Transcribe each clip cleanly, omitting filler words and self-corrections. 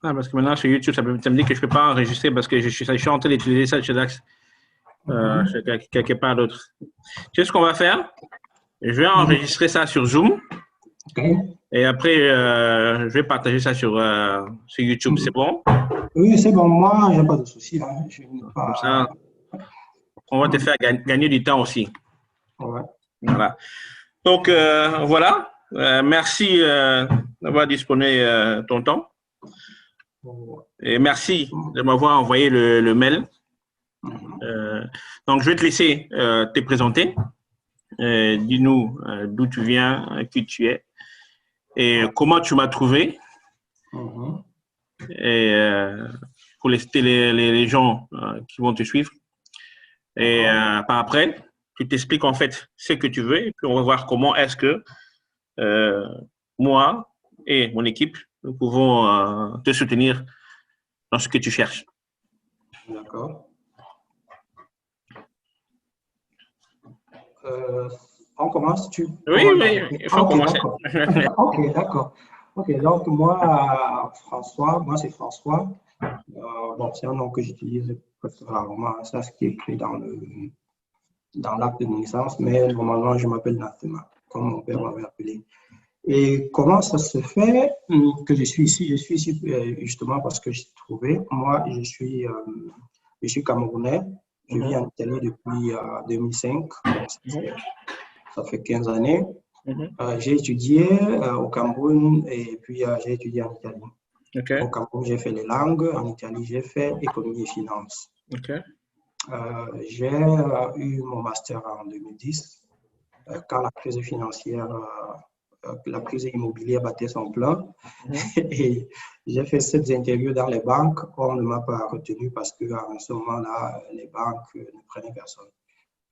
Ah, parce que maintenant sur YouTube, ça me dit que je ne peux pas enregistrer parce que je suis en train d'utiliser ça chez Dax, quelque part d'autre. Tu sais ce qu'on va faire? Je vais enregistrer ça sur Zoom. Et après, je vais partager ça sur YouTube. C'est bon? Oui, c'est bon. Moi, je n'ai pas de souci. Hein. Comme ça, on va te faire gagner du temps aussi. Ouais. Voilà. Donc, voilà. Merci d'avoir disponé ton temps. Et merci de m'avoir envoyé le mail. Donc, je vais te laisser te présenter. Dis-nous d'où tu viens, qui tu es et comment tu m'as trouvé. Et pour les gens qui vont te suivre. Et par après, tu t'expliques en fait ce que tu veux et puis on va voir comment est-ce que moi et mon équipe, nous pouvons te soutenir dans ce que tu cherches. D'accord. On commence, Oui, il faut commencer. Ok, d'accord. Ok, donc moi, c'est François. Bon, c'est un nom que j'utilise presque rarement, ça ce qui est écrit dans l'acte de naissance, mais normalement, je m'appelle Nathema, comme mon père m'avait appelé. Et comment ça se fait que je suis ici? Je suis ici justement parce que j'ai trouvé, moi, je suis camerounais, je vis en Italie depuis 2005, ça fait 15 années. J'ai étudié au Cameroun et puis j'ai étudié en Italie. Okay. Au Cameroun, j'ai fait les langues, en Italie, j'ai fait économie et finance. Okay. J'ai eu mon master en 2010, quand la crise financière, la crise immobilière battait son plein. Et j'ai fait 7 interviews dans les banques. On ne m'a pas retenu parce qu'en ce moment-là, les banques ne prenaient personne.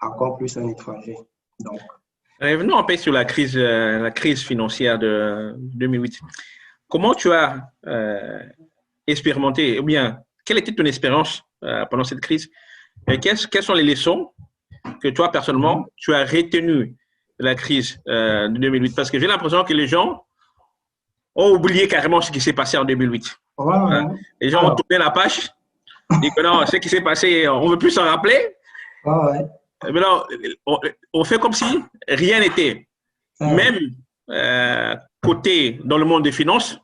Encore plus un étranger. Donc, revenons un peu sur la crise financière de 2008. Comment tu as expérimenté, ou bien, quelle était ton expérience pendant cette crise? Et quelles sont les leçons que toi, personnellement, tu as retenues de la crise de 2008? Parce que j'ai l'impression que les gens ont oublié carrément ce qui s'est passé en 2008. Ouais. Les gens ont tourné la page, dit que non, ce qui s'est passé, on ne veut plus s'en rappeler. Ouais. Mais non, on fait comme si rien n'était. Même côté dans le monde des finances,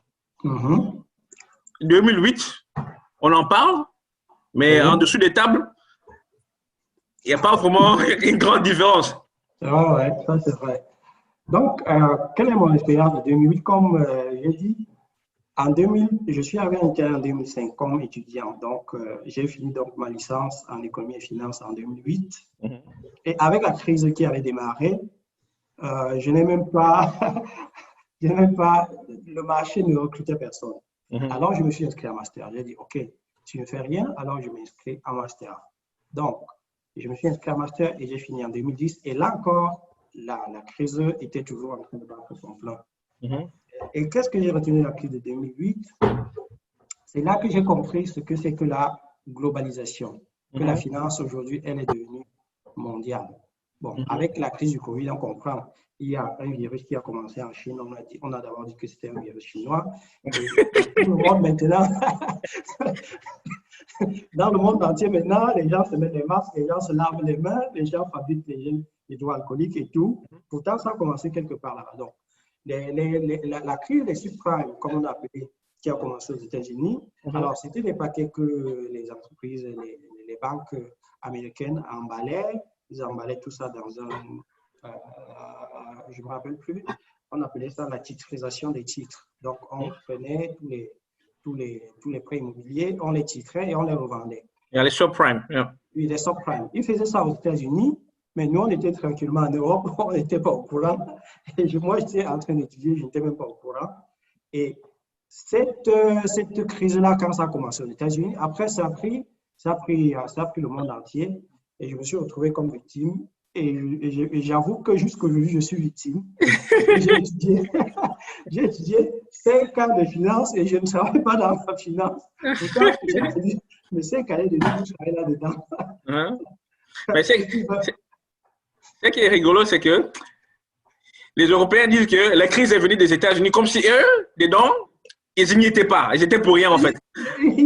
2008, on en parle, mais en dessous des tables, il n'y a pas vraiment une grande différence. Ouais, ça c'est vrai. Donc, quelle est mon expérience de 2008? Comme j'ai dit, en 2000, je suis arrivé en Italie en 2005 comme étudiant. Donc, j'ai fini donc ma licence en économie et finance en 2008. Et avec la crise qui avait démarré, je n'ai même pas, le marché ne recrutait personne. Alors, je me suis inscrit en master. J'ai dit, OK, si je ne fais rien, alors je m'inscris en master. Donc, je me suis inscrit en master et j'ai fini en 2010. Et là encore, la crise était toujours en train de battre son plein. Et qu'est-ce que j'ai retenu de la crise de 2008? C'est là que j'ai compris ce que c'est que la globalisation, que la finance aujourd'hui, elle est devenue mondiale. Bon, avec la crise du Covid, on comprend. Il y a un virus qui a commencé en Chine. On a d'abord dit que c'était un virus chinois. Et tout le monde maintenant, dans le monde entier maintenant, les gens se mettent des masques, les gens se lavent les mains, les gens fabriquent des hydroalcooliques et tout. Pourtant, ça a commencé quelque part là-bas. Donc, la crise des subprimes, comme on a appelé, qui a commencé aux États-Unis, alors c'était des paquets que les entreprises, les banques américaines emballaient. Ils emballaient tout ça dans je ne me rappelle plus, on appelait ça la titrisation des titres. Donc, on prenait tous les prêts immobiliers, on les titrait et on les revendait. Il y a les subprimes. Oui, les subprimes. Ils faisaient ça aux États-Unis, mais nous, on était tranquillement en Europe, on n'était pas au courant. Et moi, j'étais en train d'étudier, je n'étais même pas au courant. Et cette crise-là, quand ça a commencé aux États-Unis, après, ça a pris le monde entier. Et je me suis retrouvé comme victime. Et j'avoue que jusqu'aujourd'hui, je suis victime. J'ai étudié 5 ans de finance et je ne travaille pas dans la finance. Pourtant, j'ai étudié mes 5 années de vie, je travaille là-dedans. Mais ce qui est rigolo, c'est que les Européens disent que la crise est venue des États-Unis comme si eux, dedans, ils n'y étaient pas. Ils étaient pour rien, en fait.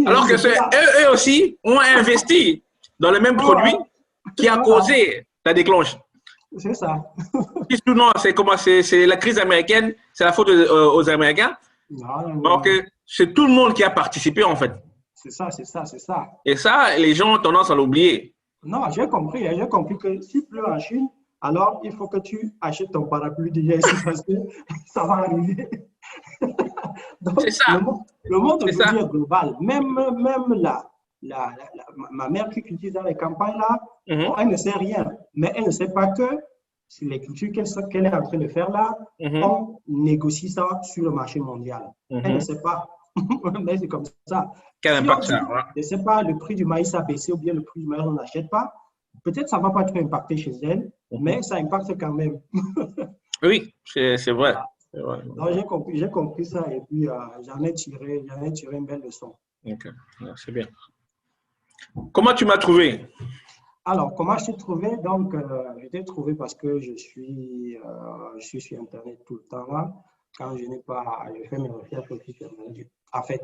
Alors que eux aussi ont investi dans le même produit qui a causé la déclenche. C'est ça. Non, c'est comment? C'est la crise américaine, c'est la faute aux Américains. Donc, c'est tout le monde qui a participé, en fait. C'est ça. Et ça, les gens ont tendance à l'oublier. Non, j'ai compris que si pleut en Chine, alors il faut que tu achètes ton parapluie déjà ici parce que ça va arriver. C'est ça. Le monde aujourd'hui est global. Même ma mère qui cultive dans les campagnes là, elle ne sait rien. Mais elle ne sait pas que les cultures qu'elle est en train de faire là, on négocie ça sur le marché mondial. Elle ne sait pas. Mais c'est comme ça. Quel impact ça a? Je ne sais pas, le prix du maïs a baissé ou bien le prix du maïs on n'achète pas. Peut-être ça ne va pas trop impacter chez elle, mais ça impacte quand même. Oui, c'est vrai. Donc, j'ai compris ça et puis j'en ai tiré une belle leçon. Ok, c'est bien. Comment tu m'as trouvé? Alors, comment je t'ai trouvé? Donc, je t'ai trouvé parce que je suis sur Internet tout le temps là. Quand je n'ai pas, je fais mes recherches aussi sur Internet. En fait,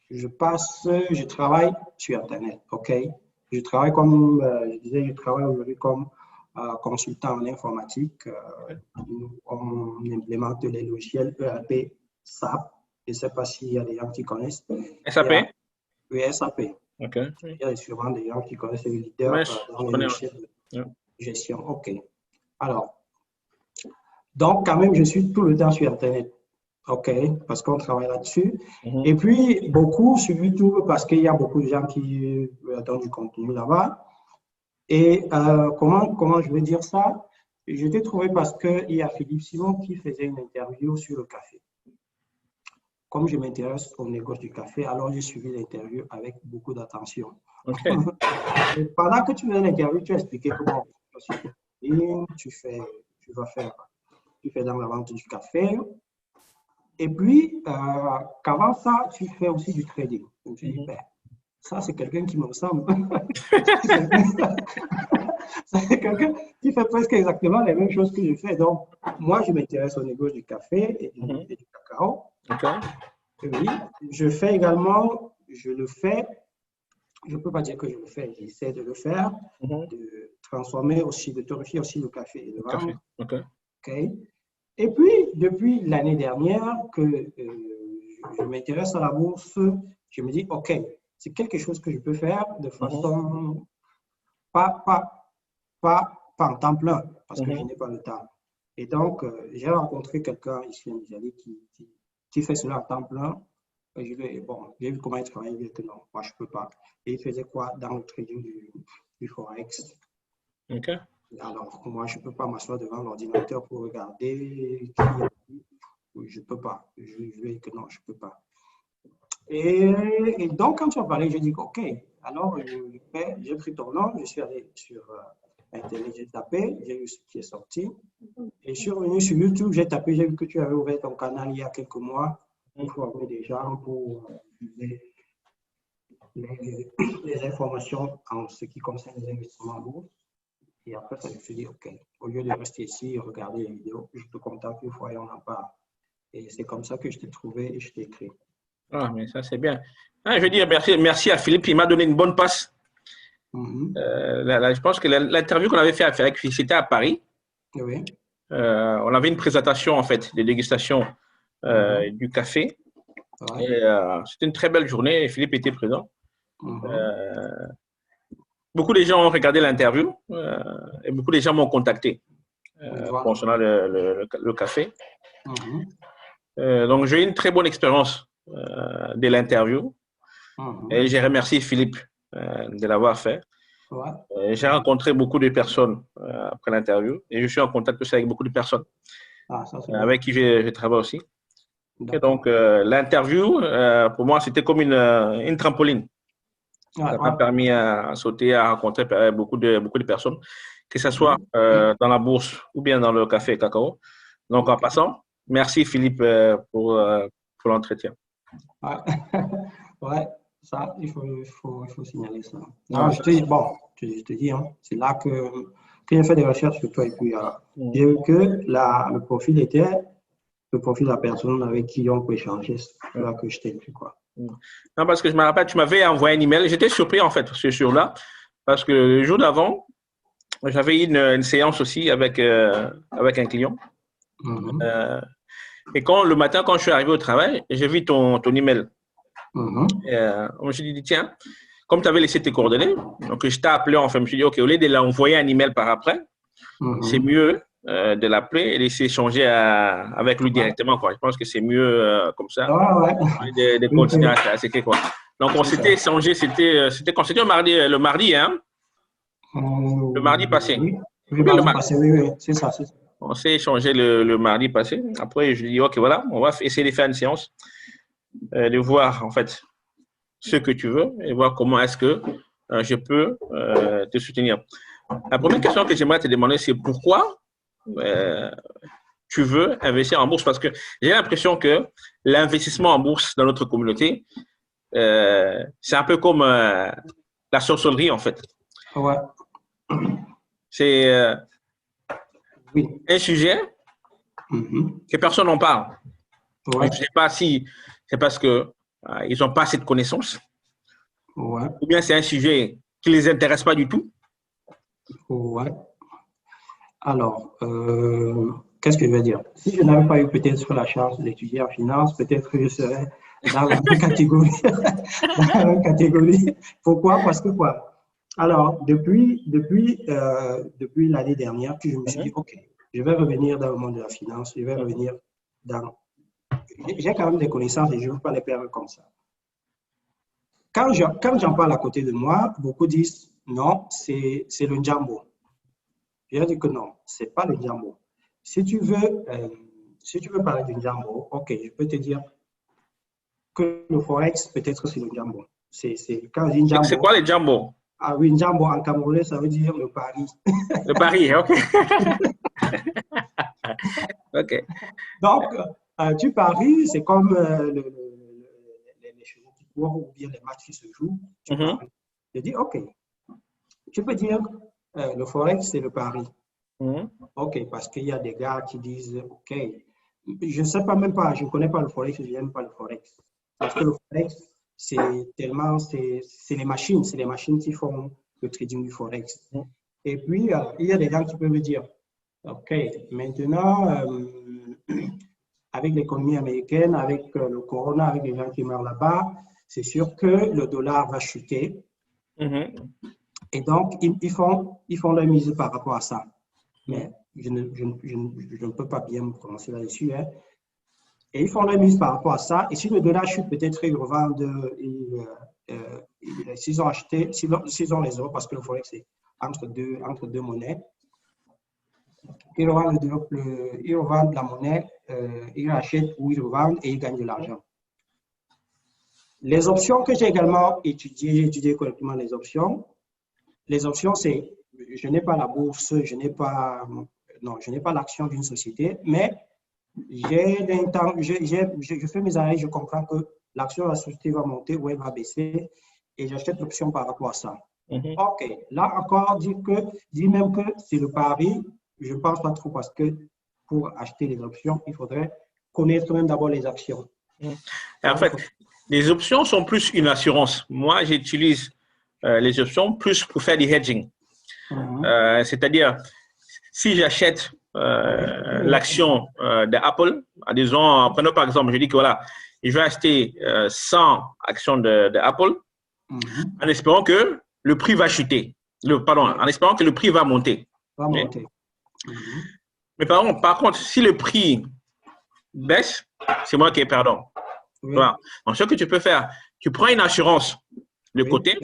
je travaille sur Internet, ok? Je travaille comme, je disais, je travaille aujourd'hui comme consultant en informatique. On implémente les logiciels ERP, SAP. Je ne sais pas s'il y a des gens qui connaissent. SAP? Oui, SAP. Ok. Il y a sûrement des gens qui connaissent les leaders dans les logiciels de gestion. Ok. Alors, donc quand même, je suis tout le temps sur Internet. OK, parce qu'on travaille là-dessus. Et puis, beaucoup sur YouTube, parce qu'il y a beaucoup de gens qui attendent du contenu là-bas. Et comment je vais dire ça? Je t'ai trouvé parce qu'il y a Philippe Simon qui faisait une interview sur le café. Comme je m'intéresse au négoce du café, alors j'ai suivi l'interview avec beaucoup d'attention. Okay. Pendant que tu faisais l'interview, tu as expliqué comment tu fais dans la vente du café. Et puis, qu'avant ça, tu fais aussi du trading. Je me suis dit, ben, ça, c'est quelqu'un qui me ressemble. C'est quelqu'un qui fait presque exactement les mêmes choses que je fais. Donc, moi, je m'intéresse au négoce du café et du cacao. Okay. Oui, je fais également, je ne peux pas dire que je le fais, j'essaie de le faire, de transformer aussi, de torréfier aussi le café et de vendre. Okay. Et puis, depuis l'année dernière que je m'intéresse à la bourse, je me dis, OK, c'est quelque chose que je peux faire de façon pas en temps plein, parce que je n'ai pas le temps. Et donc, j'ai rencontré quelqu'un ici en Italie qui fait cela en temps plein. Et j'ai vu comment il travaille, il dit que non, moi je ne peux pas. Et il faisait quoi dans le trading du Forex. OK. Alors, moi, je ne peux pas m'asseoir devant l'ordinateur pour regarder. Je ne peux pas. Je vais que non, je ne peux pas. Et donc, quand tu as parlé, j'ai dit OK. Alors, j'ai pris ton nom, je suis allé sur Internet, j'ai tapé, j'ai vu ce qui est sorti. Et je suis revenu sur YouTube, j'ai tapé, j'ai vu que tu avais ouvert ton canal il y a quelques mois pour former des gens, pour les informations en ce qui concerne les investissements en bourse. Et après, ça, je me suis dit, OK, au lieu de rester ici et regarder les vidéos, je te contacte une fois et on en parle. Et c'est comme ça que je t'ai trouvé et je t'ai écrit. Ah, mais ça, c'est bien. Je veux dire merci à Philippe, il m'a donné une bonne passe. Je pense que l'interview qu'on avait fait avec Philippe, c'était à Paris. Oui. On avait une présentation, en fait, de dégustation du café. Ouais. C'était une très belle journée et Philippe était présent. Beaucoup de gens ont regardé l'interview et beaucoup de gens m'ont contacté concernant le café. Donc, j'ai eu une très bonne expérience de l'interview et j'ai remercié Philippe de l'avoir fait. J'ai rencontré beaucoup de personnes après l'interview et je suis en contact aussi avec beaucoup de personnes avec qui je travaille aussi. Et donc, l'interview, pour moi, c'était comme une trampoline. Ça m'a permis à sauter, à rencontrer beaucoup de personnes, que ce soit dans la bourse ou bien dans le café et cacao. Donc, en passant, merci Philippe pour l'entretien. Ouais, ça, il faut signaler ça. Non, je te dis, hein, c'est là que j'ai fait des recherches sur toi et puis j'ai vu que le profil était le profil de la personne avec qui on peut échanger. C'est là que je t'ai vu, quoi. Non, parce que je me rappelle, tu m'avais envoyé un email. J'étais surpris, en fait, ce jour-là, parce que le jour d'avant, j'avais une séance aussi avec un client. Et le matin, quand je suis arrivé au travail, j'ai vu ton email. Je me suis dit, tiens, comme tu avais laissé tes coordonnées, donc je t'ai appelé, enfin, je me suis dit, OK, au lieu de l'envoyer un email par après, c'est mieux de l'appeler et d'essayer d'échanger avec lui directement, quoi. Je pense que c'est mieux comme ça, de continuer à s'écrire, quoi. Donc, on s'était échangé, c'était quand c'était le mardi, hein? Le mardi passé. Oui, le mardi passé, oui, c'est ça. On s'est échangé le mardi passé. Après, je lui ai dit, OK, voilà, on va essayer de faire une séance, de voir, en fait, ce que tu veux et voir comment est-ce que je peux te soutenir. La première question que j'aimerais te demander, c'est pourquoi tu veux investir en bourse? Parce que j'ai l'impression que l'investissement en bourse dans notre communauté, c'est un peu comme la sorcellerie, en fait. Ouais. C'est un sujet que personne n'en parle. Je ne sais pas si c'est parce que ils n'ont pas assez de connaissances, ou bien c'est un sujet qui ne les intéresse pas du tout. Ouais. Alors, qu'est-ce que je veux dire? Si je n'avais pas eu peut-être la chance d'étudier en finance, peut-être que je serais dans la même catégorie. Dans la même catégorie. Pourquoi? Parce que quoi? Alors, depuis l'année dernière, que je me suis dit, OK, je vais revenir dans le monde de la finance, je vais revenir dans... J'ai quand même des connaissances et je ne veux pas les perdre comme ça. Quand j'en parle à côté de moi, beaucoup disent, non, c'est le Njambo. Je dis que non, ce n'est pas le Njambo. Si tu veux parler du Njambo, OK, je peux te dire que le Forex, peut-être c'est le Njambo. Quand je dis Njambo, c'est quoi le Njambo? Ah oui, Njambo en camerounais, ça veut dire le pari. Le pari, OK. OK. Donc, tu paries, c'est comme les chevaux qui courent ou bien les matchs qui se jouent. Tu paries. Je dis, OK, tu peux dire le Forex, c'est le pari. OK, parce qu'il y a des gars qui disent, OK, je ne sais pas même pas, je ne connais pas le Forex, je n'aime pas le Forex. Parce que le Forex, c'est les machines qui font le trading du Forex. Et puis, il y a des gens qui peuvent me dire, OK, maintenant, avec l'économie américaine, avec le corona, avec les gens qui meurent là-bas, c'est sûr que le dollar va chuter. Et donc, ils font leur mise par rapport à ça. Mais je ne peux pas bien me prononcer là-dessus. Hein. Et ils font leur mise par rapport à ça. Et si le dollar chute, peut-être ils revendent, s'ils ont les euros, parce que le Forex, c'est entre deux monnaies, ils revendent la monnaie, ils rachètent ou ils revendent et ils gagnent de l'argent. Les options que j'ai également étudiées, j'ai étudié correctement les options. Les options, c'est, je n'ai pas la bourse, je n'ai pas l'action d'une société, mais je fais mes analyses, je comprends que l'action de la société va monter ou elle va baisser et j'achète l'option par rapport à ça. OK, là encore, dit même que c'est le pari, je ne pense pas trop parce que pour acheter les options, il faudrait connaître même d'abord les actions. En fait, les options sont plus une assurance. Moi, j'utilise les options plus pour faire du hedging. C'est-à-dire, si j'achète l'action d'Apple, disons, prenons par exemple, je dis que voilà, je vais acheter 100 actions d'Apple en espérant que le prix va chuter. En espérant que le prix va monter. Mais par contre, si le prix baisse, c'est moi qui est perdant. Voilà. Donc, ce que tu peux faire, tu prends une assurance de côté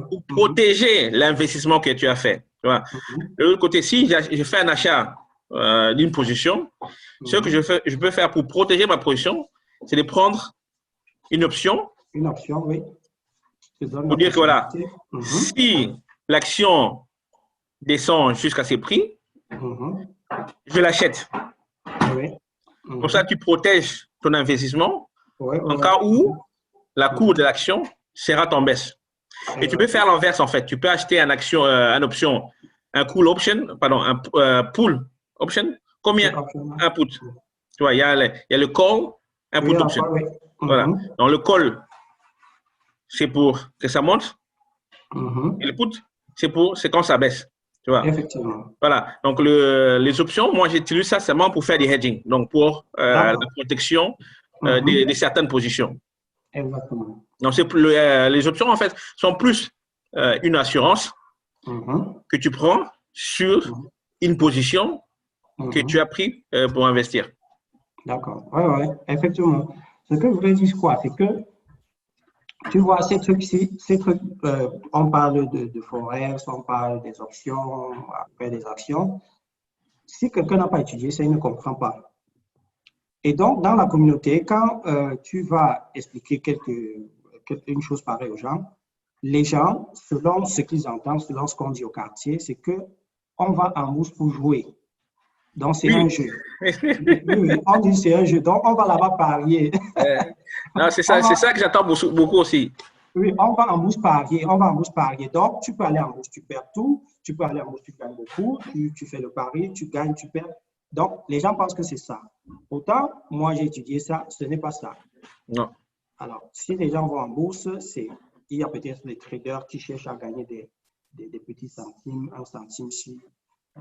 pour protéger l'investissement que tu as fait. Voilà. De l'autre côté, si je fais un achat d'une position, ce que je peux faire pour protéger ma position, c'est de prendre une option. Une option, oui. Pour dire que voilà, si l'action descend jusqu'à ces prix, je l'achète. Comme ça, tu protèges ton investissement en cas où la cour de l'action sera en baisse. Et tu peux faire l'inverse en fait. Tu peux acheter un option, un call option, pardon, un pool option. Combien? Un put. Tu vois, il y a le call, un put option. Oui. Voilà. Donc, le call, c'est pour que ça monte. Et le put, c'est quand ça baisse. Tu vois. Effectivement. Voilà. Donc, les options, moi, j'utilise ça seulement pour faire du hedging. Donc, pour la protection de certaines positions. Exactement. Donc, les options, en fait, sont plus une assurance que tu prends sur une position que tu as pris pour investir. D'accord. Oui, effectivement. Ce que je voulais dire, quoi, c'est que tu vois, ces trucs-ci, on parle de forex, on parle des options, après des actions. Si quelqu'un n'a pas étudié ça, il ne comprend pas. Et donc, dans la communauté, quand tu vas expliquer une chose pareille aux gens, les gens, selon ce qu'ils entendent, selon ce qu'on dit au quartier, c'est qu'on va en bourse pour jouer. Donc, c'est un jeu. Oui, on dit c'est un jeu. Donc, on va là-bas parier. Non, c'est ça que j'attends beaucoup aussi. Oui, on va en bourse parier. Donc, tu peux aller en bourse, tu perds tout. Tu peux aller en bourse, tu gagnes beaucoup. Tu fais le pari, tu gagnes, tu perds. Donc, les gens pensent que c'est ça. Pourtant, moi, j'ai étudié ça, ce n'est pas ça. Non. Alors, si les gens vont en bourse, il y a peut-être des traders qui cherchent à gagner des petits centimes, un centime si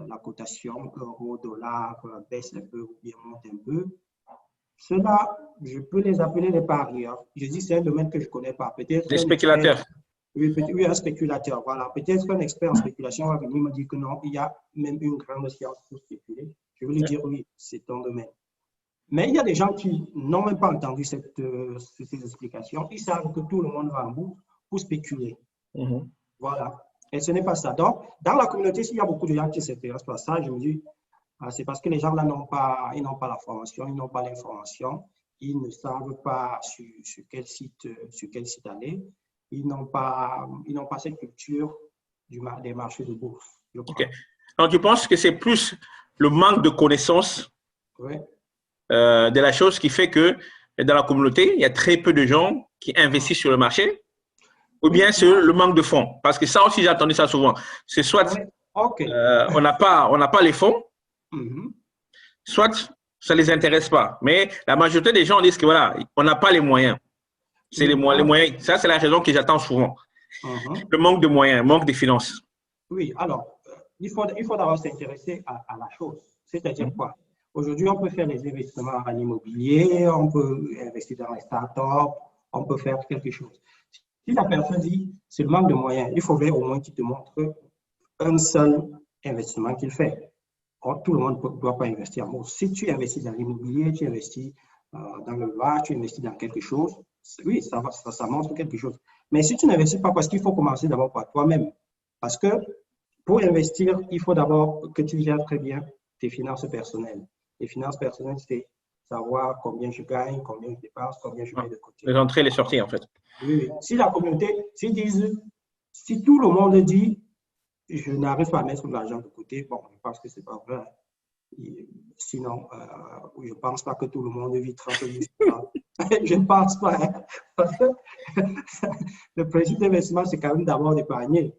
la cotation euro, dollar baisse un peu ou bien monte un peu. Ceux-là, je peux les appeler des parieurs. Je dis c'est un domaine que je ne connais pas. Peut-être des spéculateurs. Oui, un spéculateur. Voilà. Peut-être qu'un expert en spéculation va venir me dire que non, il y a même une grande science pour spéculer. Je vais lui dire oui, c'est ton domaine. Mais il y a des gens qui n'ont même pas entendu ces explications. Ils savent que tout le monde va en bourse pour spéculer. Voilà. Et ce n'est pas ça. Donc, dans la communauté, s'il y a beaucoup de gens qui s'intéressent par ça, je me dis, c'est parce que les gens là n'ont pas la formation, ils n'ont pas l'information, ils ne savent pas sur quel site aller, ils n'ont pas cette culture des marchés de bourse. Okay. Donc, tu penses que c'est plus le manque de connaissances de la chose qui fait que dans la communauté, il y a très peu de gens qui investissent sur le marché, ou bien c'est le manque de fonds? Parce que ça aussi, j'ai entendu ça souvent. C'est soit on n'a pas les fonds, soit ça ne les intéresse pas. Mais la majorité des gens disent que voilà, on n'a pas les moyens. C'est les moyens. Ça, c'est la raison que j'attends souvent. Le manque de moyens, manque de finances. Oui, alors, il faut d'abord s'intéresser à la chose. C'est-à-dire quoi? Aujourd'hui, on peut faire des investissements en immobilier, on peut investir dans les startups, on peut faire quelque chose. Si la personne dit c'est le manque de moyens, il faudrait au moins qu'il te montre un seul investissement qu'il fait. Or, tout le monde ne doit pas investir en bourse. Si tu investis dans l'immobilier, tu investis dans le vin, tu investis dans quelque chose, oui, ça montre quelque chose. Mais si tu n'investis pas, parce qu'il faut commencer d'abord par toi-même. Parce que pour investir, il faut d'abord que tu gères très bien tes finances personnelles. Les finances personnelles, c'est savoir combien je gagne, combien je dépense, combien je mets de côté. Les entrées et les sorties, en fait. Oui. Si la communauté, si tout le monde dit je n'arrive pas à mettre de l'argent de côté, bon, je pense que ce n'est pas vrai. Sinon, je ne pense pas que tout le monde vit tranquillement. Je ne pense pas. Hein, parce que le principe d'investissement, c'est quand même d'abord d'épargner.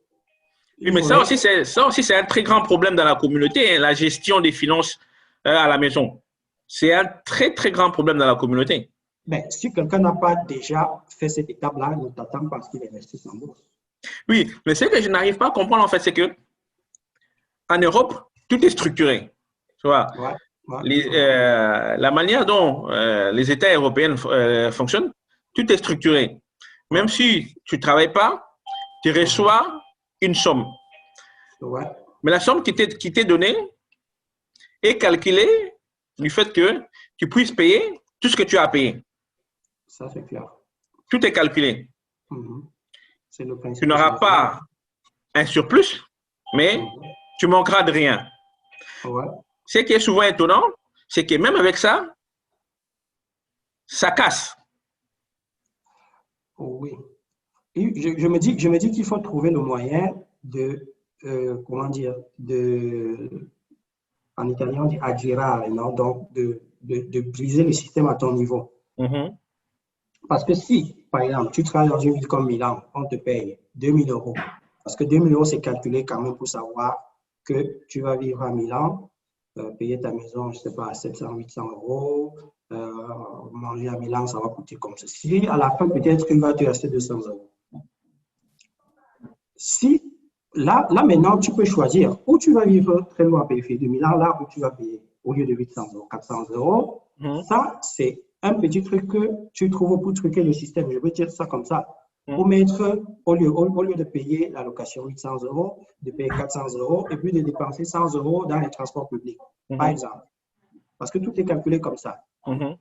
Oui, mais ça aussi, c'est un très grand problème dans la communauté, hein, la gestion des finances à la maison. C'est un très, très grand problème dans la communauté. Mais si quelqu'un n'a pas déjà fait cette étape-là, ne t'attend pas à ce qu'il investisse en bourse. Oui, mais ce que je n'arrive pas à comprendre, en fait, c'est que en Europe, tout est structuré. Tu vois, la manière dont les États européens fonctionnent, tout est structuré. Même si tu ne travailles pas, tu reçois une somme. Mais la somme qui t'est donnée est calculée du fait que tu puisses payer tout ce que tu as payé. Ça, c'est clair. Tout est calculé. C'est le principe. Tu n'auras pas un surplus, mais tu manqueras de rien. Ce qui est souvent étonnant, c'est que même avec ça, ça casse. Oui. Je me dis qu'il faut trouver le moyen de, comment dire, en italien, on dit aggirare, non? Donc, de briser le système à ton niveau. Parce que si, par exemple, tu travailles dans une ville comme Milan, on te paye 2 000 €. Parce que 2 000 €, c'est calculé quand même pour savoir que tu vas vivre à Milan payer ta maison, je ne sais pas, à 700, 800 euros. Manger à Milan, ça va coûter comme ceci. À la fin, peut-être qu'il va te rester 200 euros. Si, là, maintenant, tu peux choisir où tu vas vivre très loin à périphérie de Milan, là où tu vas payer au lieu de 800 euros, 400 euros. Ça, c'est un petit truc que tu trouves pour truquer le système. Je veux dire ça comme ça. Pour mettre, au lieu de payer la location 800 euros, de payer 400 euros et puis de dépenser 100 euros dans les transports publics, par exemple. Parce que tout est calculé comme ça.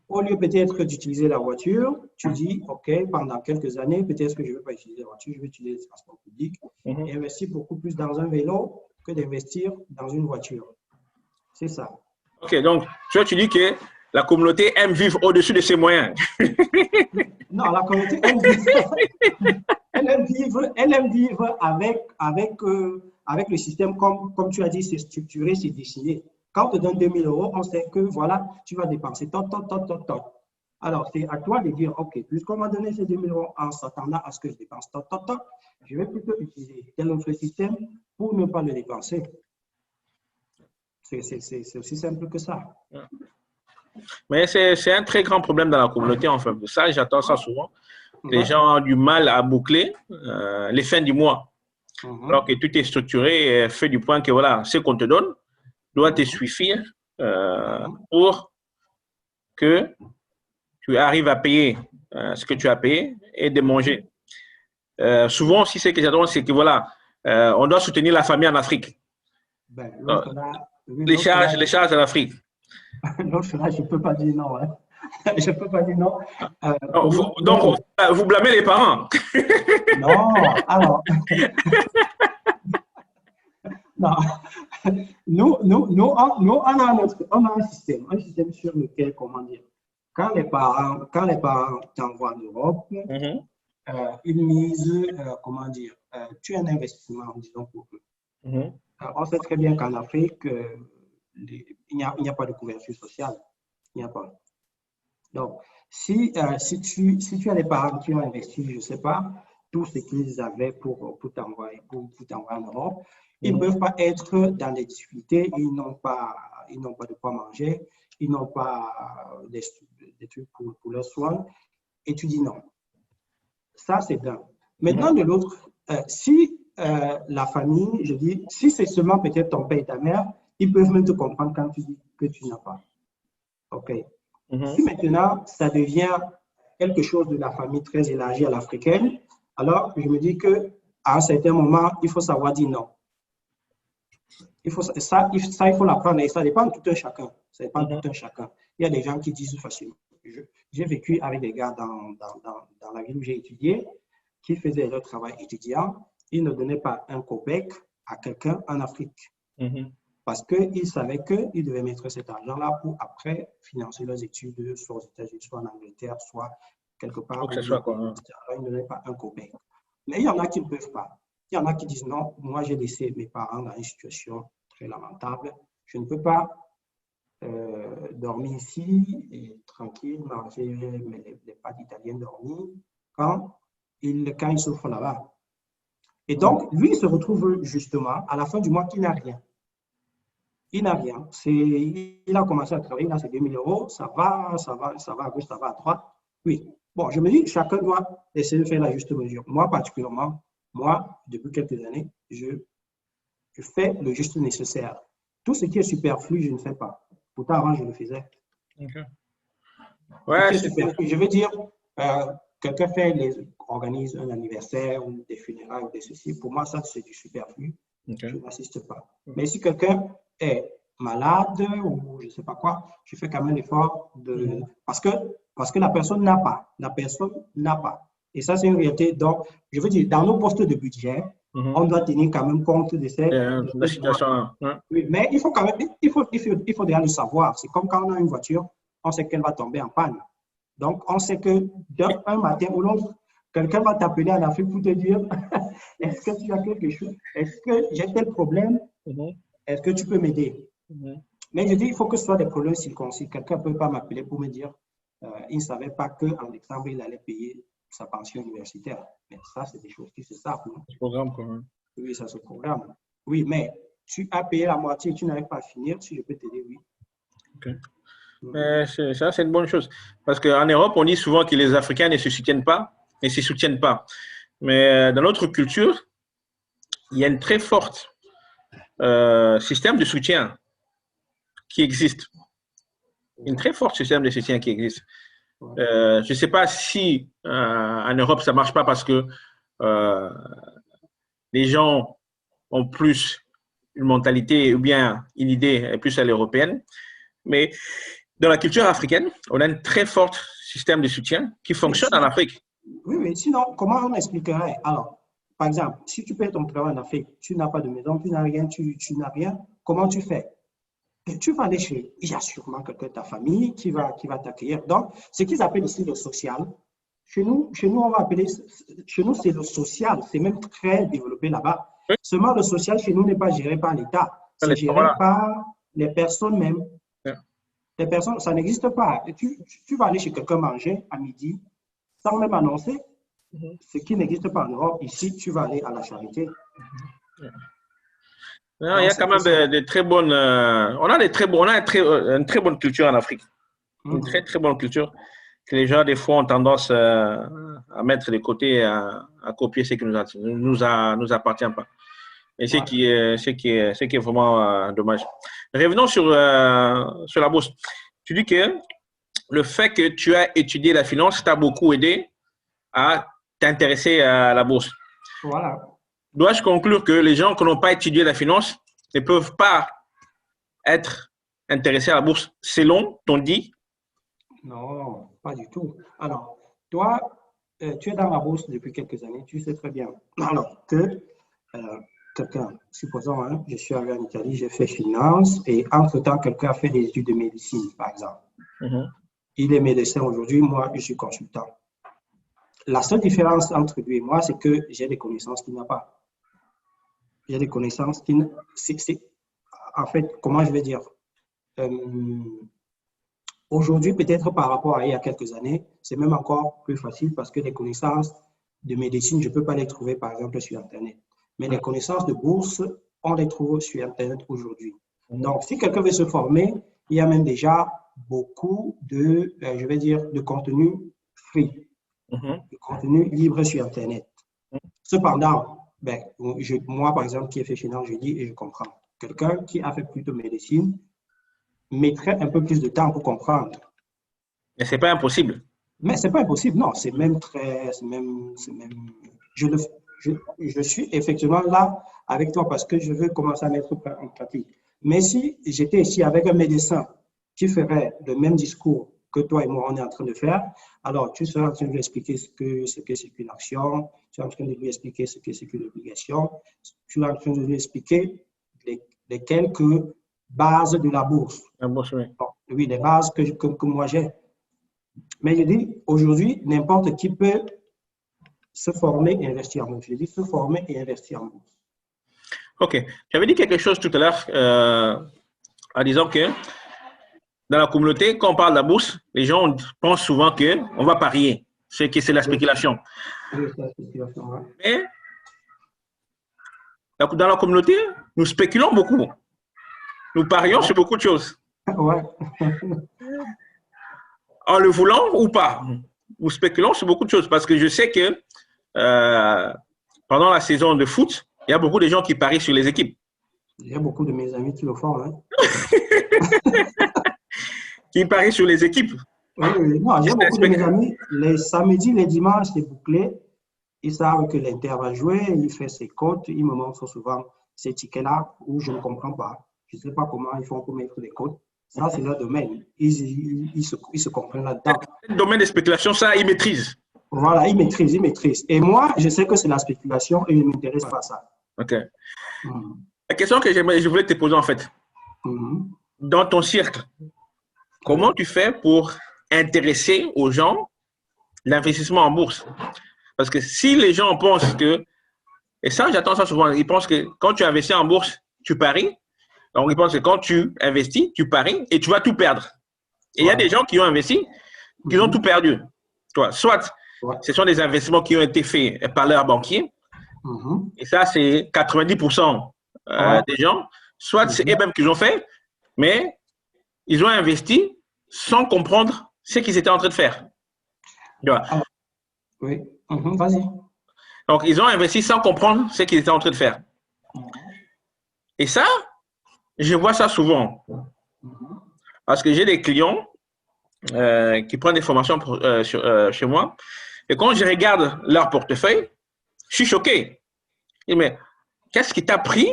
Au lieu peut-être d'utiliser la voiture, tu dis, OK, pendant quelques années, peut-être que je ne vais pas utiliser la voiture, je vais utiliser les transports publics et investir beaucoup plus dans un vélo que d'investir dans une voiture. C'est ça. OK, donc, tu dis que la communauté aime vivre au-dessus de ses moyens. Non, la communauté aime vivre, elle aime vivre avec le système, comme tu as dit, c'est structuré, c'est dessiné. Quand on te donne 2000 euros, on sait que voilà, tu vas dépenser tant. Alors, c'est à toi de dire, OK, puisqu'on m'a donné ces 2000 euros en s'attendant à ce que je dépense tant, je vais plutôt utiliser tel autre système pour ne pas le dépenser. C'est aussi simple que ça. Mais c'est un très grand problème dans la communauté, en fait. Ça, j'entends ça souvent. Les gens ont du mal à boucler les fins du mois. Alors que tout est structuré et fait du point que voilà, ce qu'on te donne doit te suffire pour que tu arrives à payer ce que tu as payé et de manger. Souvent aussi, ce que j'adore, c'est que voilà, on doit soutenir la famille en Afrique. Ben, les charges en Afrique. L'autre là, je ne peux pas dire non. Hein. Je ne peux pas dire non. Donc, vous blâmez les parents. Non, alors. Non. Nous, on a un système sur lequel, comment dire, quand les parents t'envoient en Europe, ils misent, comment dire, tu as un investissement, disons, pour eux. On sait très bien qu'en Afrique, il n'y a pas de couverture sociale. Il n'y a pas. Donc, si tu as des parents qui ont investi, je ne sais pas, tout ce qu'ils avaient pour t'envoyer en Europe, ils ne peuvent pas être dans des difficultés, ils n'ont pas de quoi manger, ils n'ont pas des trucs pour leurs soins, et tu dis non. Ça, c'est d'un. Maintenant, de l'autre, si la famille, je dis, si c'est seulement peut-être ton père et ta mère, ils peuvent même te comprendre quand tu dis que tu n'as pas. OK. Si maintenant, ça devient quelque chose de la famille très élargie à l'africaine, alors je me dis qu'à un certain moment, il faut savoir dire non. Il faut l'apprendre et ça dépend de tout un chacun. Ça dépend de tout un chacun. Il y a des gens qui disent facilement. J'ai vécu avec des gars dans la ville où j'ai étudié qui faisaient leur travail étudiant. Ils ne donnaient pas un copec à quelqu'un en Afrique. Parce qu'ils savaient qu'ils devaient mettre cet argent-là pour après financer leurs études, soit aux États-Unis, soit en Angleterre, soit quelque part. Que ce soit quoi, alors, ils ne donnaient pas un copec. Mais il y en a qui ne peuvent pas. Il y en a qui disent non, moi j'ai laissé mes parents dans une situation très lamentable. Je ne peux pas dormir ici et tranquille, manger les pâtes italiennes dormir quand ils souffrent là-bas. Et donc, lui, il se retrouve justement à la fin du mois qu'il n'a rien. Il n'a rien. Il a commencé à travailler, il a ses 2000 euros, ça va à gauche, ça va à droite. Oui. Bon, je me dis, chacun doit essayer de faire la juste mesure. Moi, particulièrement, depuis quelques années, je fais le juste nécessaire. Tout ce qui est superflu, je ne fais pas. Pourtant, avant, je le faisais. Ouais, je veux dire, quelqu'un organise un anniversaire ou des funérailles ou des ceci. Pour moi, ça, c'est du superflu. Je n'assiste pas. Mais si quelqu'un est malade ou je ne sais pas quoi, je fais quand même l'effort de... Parce que la personne n'a pas. La personne n'a pas. Et ça, c'est une réalité. Donc, je veux dire, dans nos postes de budget, on doit tenir quand même compte de cette situation. Oui, mais il faut quand même, il faut déjà le savoir. C'est comme quand on a une voiture, on sait qu'elle va tomber en panne. Donc, on sait que d'un matin ou l'autre, quelqu'un va t'appeler en Afrique pour te dire est-ce que tu as quelque chose? Est-ce que j'ai tel problème? Est-ce que tu peux m'aider? Mais je dis, il faut que ce soit des problèmes circoncis. Quelqu'un ne peut pas m'appeler pour me dire il ne savait pas qu'en décembre, il allait payer sa pension universitaire. Mais ça, c'est des choses qui se savent. Ce programme, quoi. Oui, ça se programme. Oui, mais tu as payé la moitié et tu n'arrives pas à finir, si je peux t'aider, oui. Okay. Ça, c'est une bonne chose. Parce qu'en Europe, on dit souvent que les Africains ne se soutiennent pas. Mais dans notre culture, il y a une très forte système de soutien qui existe. Une très forte système de soutien qui existe. Je ne sais pas si en Europe, ça ne marche pas parce que les gens ont plus une mentalité ou bien une idée plus à l'européenne. Mais dans la culture africaine, on a un très fort système de soutien qui fonctionne en Afrique. Oui, mais sinon, comment on expliquerait? Alors, par exemple, si tu payes ton travail en Afrique, tu n'as pas de maison, tu n'as rien, tu n'as rien, comment tu fais? Tu vas aller chez, il y a sûrement quelqu'un de ta famille qui va t'accueillir. Donc, ce qu'ils appellent ici le social, chez nous, on va appeler, chez nous, c'est le social, c'est même très développé là-bas. Oui. Seulement, le social chez nous n'est pas géré par l'État, c'est géré par les personnes même. Les personnes, ça n'existe pas. Tu vas aller chez quelqu'un manger à midi, sans même annoncer, ce qui n'existe pas en Europe. Ici, tu vas aller à la charité. Non, il y a quand même de très bonnes. On a une très bonne culture en Afrique. Une très, très bonne culture que les gens, des fois, ont tendance à mettre de côté, à copier ce qui nous appartient pas. Et ce qui est vraiment dommage. Revenons sur la bourse. Tu dis que le fait que tu as étudié la finance t'a beaucoup aidé à t'intéresser à la bourse. Voilà. Dois-je conclure que les gens qui n'ont pas étudié la finance ne peuvent pas être intéressés à la bourse selon ton dit? Non, pas du tout. Alors, toi, tu es dans la bourse depuis quelques années, tu sais très bien. Alors que quelqu'un, supposons, hein, je suis arrivé en Italie, j'ai fait finance et entre-temps, quelqu'un a fait des études de médecine, par exemple. Il est médecin aujourd'hui, moi, je suis consultant. La seule différence entre lui et moi, c'est que j'ai des connaissances qu'il n'a pas. J'ai des connaissances qui... En fait, comment je vais dire? Aujourd'hui, peut-être par rapport à il y a quelques années, c'est même encore plus facile parce que les connaissances de médecine, je ne peux pas les trouver, par exemple, sur Internet. Mais les connaissances de bourse, on les trouve sur Internet aujourd'hui. Donc, si quelqu'un veut se former, il y a même déjà beaucoup de, je vais dire, de contenu free, de contenu libre sur Internet. Cependant, moi, par exemple, qui ai fait finance, je dis et je comprends. Quelqu'un qui a fait plutôt médecine mettrait un peu plus de temps pour comprendre. Mais ce n'est pas impossible. Mais ce n'est pas impossible, non. C'est même très... Je suis effectivement là avec toi parce que je veux commencer à mettre en pratique. Mais si j'étais ici avec un médecin qui ferait le même discours que toi et moi, on est en train de faire, alors tu seras en train de lui expliquer ce que c'est qu'une action, tu es en train de lui expliquer ce que c'est qu'une obligation, tu es en train de lui expliquer les quelques bases de la bourse. La bourse, oui. Bon, oui, les bases que moi j'ai. Mais je dis, aujourd'hui, n'importe qui peut se former et investir en bourse. Je dis se former et investir en bourse. OK. Tu avais dit quelque chose tout à l'heure en disant que dans la communauté, quand on parle de la bourse, les gens pensent souvent qu'on va parier, c'est la spéculation. Oui, c'est la spéculation, ouais. Mais dans la communauté, nous spéculons beaucoup. Nous parions sur beaucoup de choses. Ouais. En le voulant ou pas, nous spéculons sur beaucoup de choses parce que je sais que pendant la saison de foot, il y a beaucoup de gens qui parient sur les équipes. Il y a beaucoup de mes amis qui le font. Hein. Qui parient sur les équipes. Oui. Non, j'ai beaucoup de mes amis. Les samedis, les dimanches, c'est bouclé. Ils savent que l'Inter va jouer, il fait ses cotes, ils me montrent souvent ces tickets-là où je ne comprends pas. Je ne sais pas comment ils font pour mettre les cotes. Ça, c'est leur domaine. Ils se comprennent là-dedans. Le domaine des spéculations, ça, ils maîtrisent. Voilà, ils maîtrisent. Et moi, je sais que c'est la spéculation et je ne m'intéresse pas à ça. OK. La question que je voulais te poser, en fait, dans ton cercle, comment tu fais pour intéresser aux gens l'investissement en bourse? Parce que si les gens pensent que, et ça, j'attends ça souvent, ils pensent que quand tu investis en bourse, tu paries. Donc, ils pensent que quand tu investis, tu paries et tu vas tout perdre. Et il y a des gens qui ont investi, qui ont tout perdu. Soit ce sont des investissements qui ont été faits par leur banquier, et ça, c'est 90% des gens, soit c'est eux-mêmes qu'ils ont fait, mais ils ont investi sans comprendre ce qu'ils étaient en train de faire. Tu vois? Ah, oui. Vas-y. Donc, ils ont investi sans comprendre ce qu'ils étaient en train de faire. Et ça, je vois ça souvent. Parce que j'ai des clients qui prennent des formations chez moi. Et quand je regarde leur portefeuille, je suis choqué. Je dis, mais qu'est-ce qui t'a pris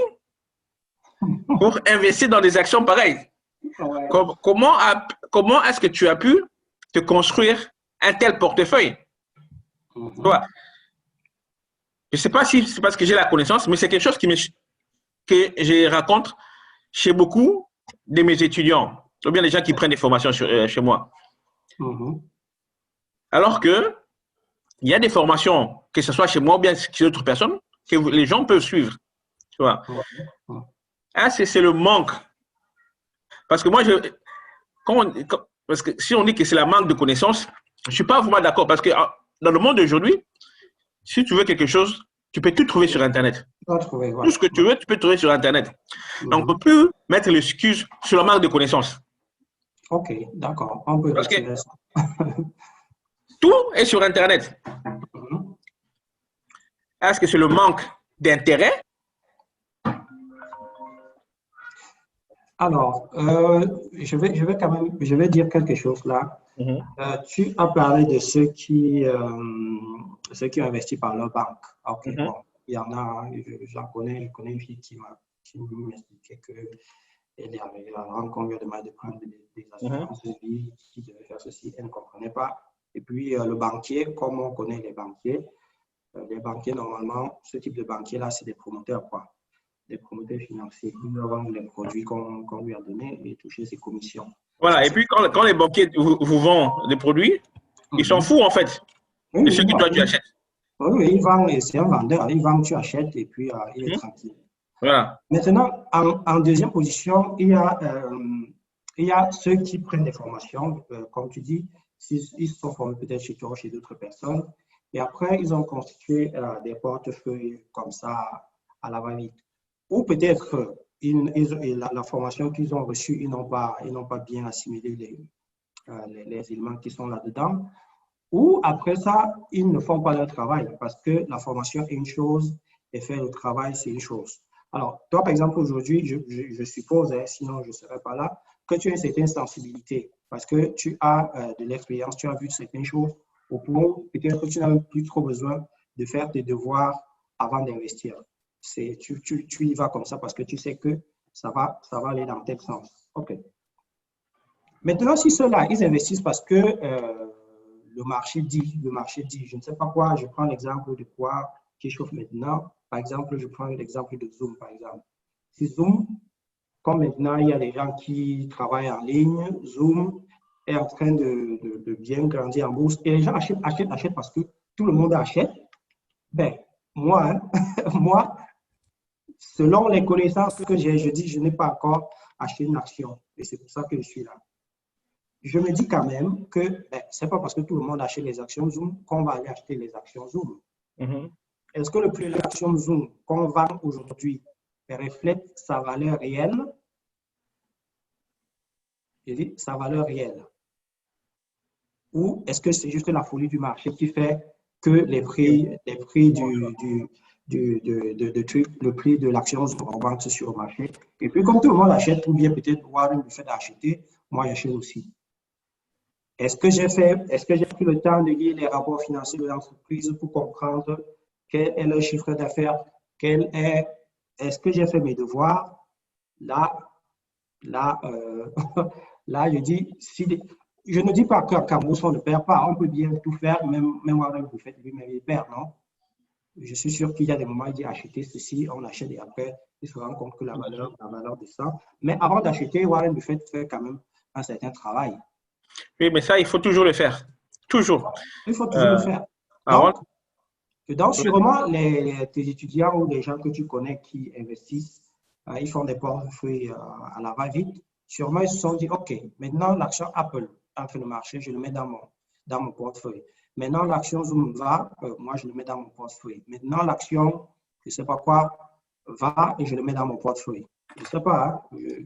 pour investir dans des actions pareilles? Ouais. Comment est-ce que tu as pu te construire un tel portefeuille? Tu vois, je ne sais pas si c'est parce que j'ai la connaissance, mais c'est quelque chose que je raconte chez beaucoup de mes étudiants, ou bien les gens qui prennent des formations chez moi. Alors que il y a des formations, que ce soit chez moi ou bien chez d'autres personnes, que les gens peuvent suivre. Tu vois. Ah, c'est le manque. Parce que moi, parce que si on dit que c'est la manque de connaissances, je ne suis pas vraiment d'accord. Parce que dans le monde d'aujourd'hui, si tu veux quelque chose, tu peux tout trouver sur Internet. Tout ce que tu veux, tu peux trouver sur Internet. Donc, on peut mettre l'excuse sur le manque de connaissances. Ok, d'accord. On peut retirer ça. Tout est sur Internet. Est-ce que c'est le manque d'intérêt? Alors, je vais dire quelque chose là. Tu as parlé de ceux qui ont investi par leur banque. Ok, bon, il y en a, je connais une fille qui m'expliquait qu'elle est arrivée à la rencontre, lui a demandé de prendre des assurances de vie, qui devait faire ceci, elle ne comprenait pas. Et puis, le banquier, comme on connaît les banquiers, normalement, ce type de banquier-là, c'est des promoteurs, quoi. Des promoteurs financiers. Ils doivent vendre les produits qu'on lui a donnés et toucher ses commissions. Voilà, et puis quand les banquiers vous vendent des produits, ils s'en foutent en fait de ce que toi tu achètes. Oui, il vend, c'est un vendeur, il vend, tu achètes et puis il est tranquille. Voilà. Maintenant, en deuxième position, il y a ceux qui prennent des formations, comme tu dis, ils se sont formés peut-être chez toi ou chez d'autres personnes, et après, ils ont constitué des portefeuilles comme ça à la va-vite. Ou peut-être la formation qu'ils ont reçue, ils n'ont pas bien assimilé les éléments qui sont là-dedans. Ou après ça, ils ne font pas leur travail parce que la formation est une chose et faire le travail, c'est une chose. Alors, toi, par exemple, aujourd'hui, je suppose, sinon je ne serais pas là, que tu as une certaine sensibilité parce que tu as de l'expérience, tu as vu certaines choses au point peut-être que tu n'as même plus trop besoin de faire tes devoirs avant d'investir. Tu y vas comme ça parce que tu sais que ça va aller dans tel sens. OK. Maintenant, si ceux-là, ils investissent parce que le marché dit, je ne sais pas quoi, je prends l'exemple de quoi qui chauffe maintenant. Par exemple, je prends l'exemple de Zoom, par exemple. Si Zoom, comme maintenant, il y a des gens qui travaillent en ligne, Zoom est en train de bien grandir en bourse et les gens achètent parce que tout le monde achète. Ben, moi, moi, selon les connaissances que j'ai, je dis, je n'ai pas encore acheté une action et c'est pour ça que je suis là. Je me dis quand même que ce n'est pas parce que tout le monde achète les actions Zoom qu'on va aller acheter les actions Zoom. Est-ce que le prix de l'action Zoom qu'on vend aujourd'hui reflète sa valeur réelle? Je dis sa valeur réelle. Ou est-ce que c'est juste la folie du marché qui fait que le prix de l'action Zoom augmente sur le marché? Et puis comme tout le monde achète, ou bien peut-être Warren Buffett d'acheter, moi j'achète aussi. Est-ce que j'ai pris le temps de lire les rapports financiers de l'entreprise pour comprendre quel est le chiffre d'affaires, est-ce que j'ai fait mes devoirs? Là, je dis, je ne dis pas qu'en bourse, on ne perd pas, on peut bien tout faire, même Warren Buffett lui-même, il perd, non? Je suis sûr qu'il y a des moments où il dit acheter ceci, on achète et après, il se rend compte que la valeur descend. Mais avant d'acheter, Warren Buffett fait quand même un certain travail. Oui, mais ça, il faut toujours le faire. Toujours. Il faut toujours le faire. Donc sûrement, tes étudiants ou les gens que tu connais qui investissent, ils font des portefeuilles à la va-vite. Sûrement, ils se sont dit, OK, maintenant, l'action Apple entre le marché, je le mets dans mon portefeuille. Maintenant, l'action Zoom va, moi, je le mets dans mon portefeuille. Maintenant, l'action, je ne sais pas quoi, va et je le mets dans mon portefeuille. Je ne sais pas, hein.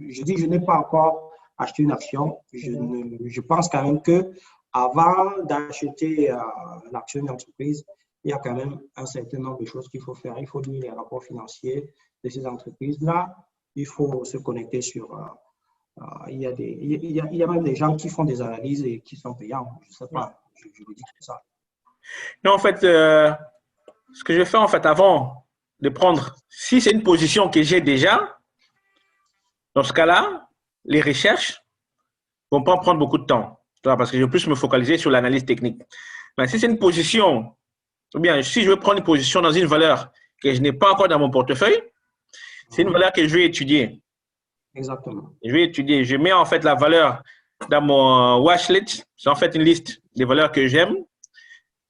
Je dis que je n'ai pas encore acheté une action. Je pense quand même que avant d'acheter l'action d'une entreprise, il y a quand même un certain nombre de choses qu'il faut faire. Il faut lire les rapports financiers de ces entreprises-là. Il faut se connecter sur… il y a même des gens qui font des analyses et qui sont payants. Je ne sais pas, je le dis comme ça. Non, en fait, ce que je fais en fait avant de prendre, si c'est une position que j'ai déjà, dans ce cas-là, les recherches ne vont pas prendre beaucoup de temps, parce que je vais plus me focaliser sur l'analyse technique. Mais si c'est une position, ou bien si je veux prendre une position dans une valeur que je n'ai pas encore dans mon portefeuille, c'est une valeur que je vais étudier. Exactement. Je vais étudier. Je mets en fait la valeur dans mon watchlist. C'est en fait une liste des valeurs que j'aime,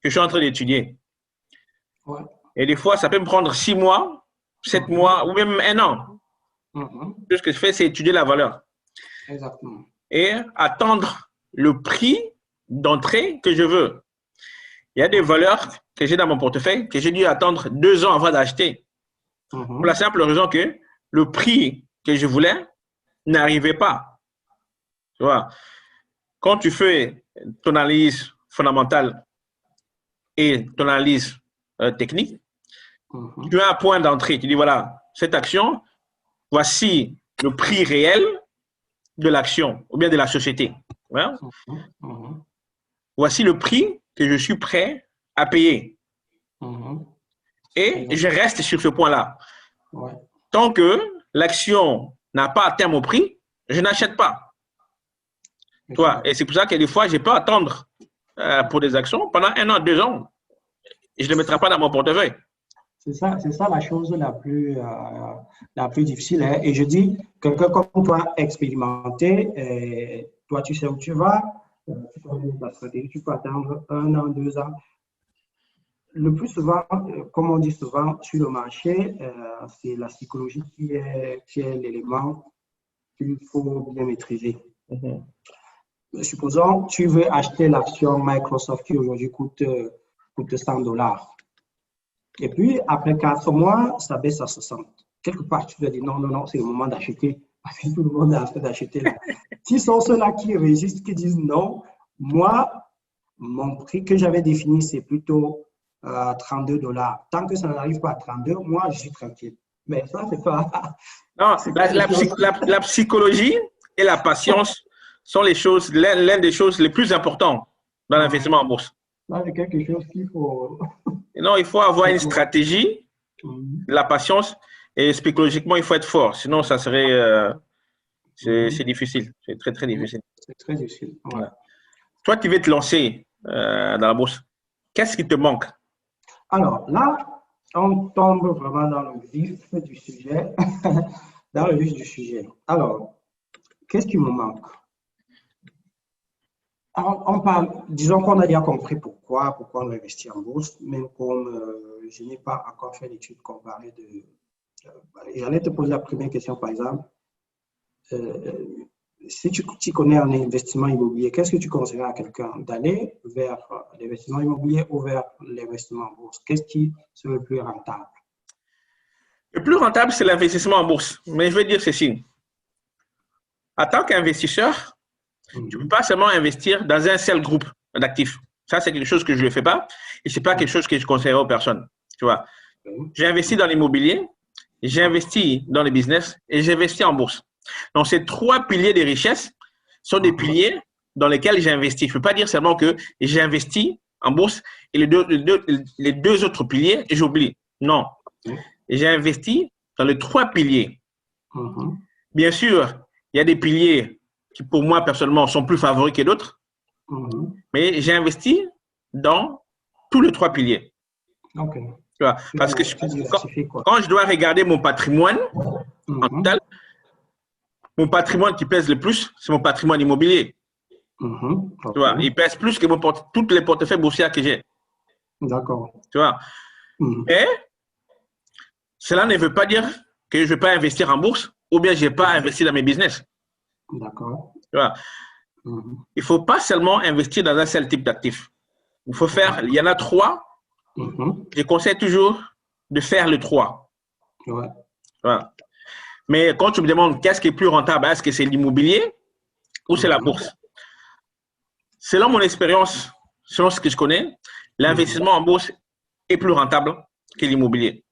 que je suis en train d'étudier. Ouais. Et des fois, ça peut me prendre 6 mois, 7 mois ou même 1 an. Tout ce que je fais, c'est étudier la valeur. Exactement. Et attendre le prix d'entrée que je veux. Il y a des valeurs que j'ai dans mon portefeuille que j'ai dû attendre 2 ans avant d'acheter. Pour la simple raison que le prix que je voulais n'arrivait pas. Tu vois, quand tu fais ton analyse fondamentale et ton analyse technique, tu as un point d'entrée. Tu dis, voilà, cette action, voici le prix réel de l'action ou bien de la société. Ouais. Voici le prix que je suis prêt à payer. Et je reste sur ce point-là. Ouais. Tant que l'action n'a pas atteint mon prix, je n'achète pas. Toi, et c'est pour ça que des fois, je peux attendre pour des actions pendant 1 an, 2 ans. Et je ne les mettrai pas dans mon portefeuille. C'est ça la chose la plus difficile. Hein. Et je dis, quelqu'un comme toi, expérimenté, toi, tu sais où tu vas, tu connais ta stratégie, tu peux attendre 1 an, 2 ans. Le plus souvent, comme on dit souvent sur le marché, c'est la psychologie qui est l'élément qu'il faut bien maîtriser. Supposons, tu veux acheter l'action Microsoft qui aujourd'hui coûte $100. Et puis, après 4 mois, ça baisse à 60. Quelque part, tu te dis non, c'est le moment d'acheter. Parce que tout le monde est en train d'acheter là. Qui sont ceux-là qui résistent, qui disent non, moi, mon prix que j'avais défini, c'est plutôt $32. Tant que ça n'arrive pas à 32, moi, je suis tranquille. Mais ça, c'est pas… Non, la psychologie et la patience sont l'une des choses les plus importantes dans l'investissement en bourse. Là, c'est quelque chose qu'il faut… Non, il faut avoir une stratégie, la patience, et psychologiquement, il faut être fort. Sinon, ça serait… c'est difficile. C'est très, très difficile. C'est très difficile. Ouais. Toi, tu veux te lancer dans la bourse. Qu'est-ce qui te manque? Alors, là, on tombe vraiment dans le vif du sujet. Dans le vif du sujet. Alors, qu'est-ce qui me manque? Alors, on parle, disons qu'on a déjà compris pourquoi on investit en bourse, même comme je n'ai pas encore fait l'étude comparée de… J'allais te poser la première question, par exemple. Si tu connais un investissement immobilier, qu'est-ce que tu conseillerais à quelqu'un d'aller vers l'investissement immobilier ou vers l'investissement en bourse? Qu'est-ce qui serait le plus rentable? Le plus rentable, c'est l'investissement en bourse. Mais je vais dire ceci. En tant qu'investisseur, tu ne peux pas seulement investir dans un seul groupe d'actifs. Ça, c'est quelque chose que je ne fais pas et ce n'est pas quelque chose que je conseillerais aux personnes. Tu vois, j'ai investi dans l'immobilier, j'ai investi dans le business et j'ai investi en bourse. Donc, ces 3 piliers de richesse sont des piliers dans lesquels j'ai investi. Je ne peux pas dire seulement que j'ai investi en bourse et les deux autres piliers, j'oublie. Non. J'ai investi dans les 3 piliers. Bien sûr, il y a des piliers qui, pour moi, personnellement, sont plus favoris que d'autres. Mais j'ai investi dans tous les 3 piliers. Okay. Tu vois, parce que quand je dois regarder mon patrimoine en total, mon patrimoine qui pèse le plus, c'est mon patrimoine immobilier. Okay. Tu vois, il pèse plus que tous les portefeuilles boursiers que j'ai. D'accord. Tu vois. Et cela ne veut pas dire que je ne vais pas investir en bourse ou bien je n'ai pas investi dans mes business. D'accord. Tu vois. Il ne faut pas seulement investir dans un seul type d'actif. Il faut faire, il y en a 3. Je conseille toujours de faire les 3. Ouais. Voilà. Mais quand tu me demandes qu'est-ce qui est plus rentable, est-ce que c'est l'immobilier ou c'est la bourse? Selon mon expérience, selon ce que je connais, l'investissement en bourse est plus rentable que l'immobilier.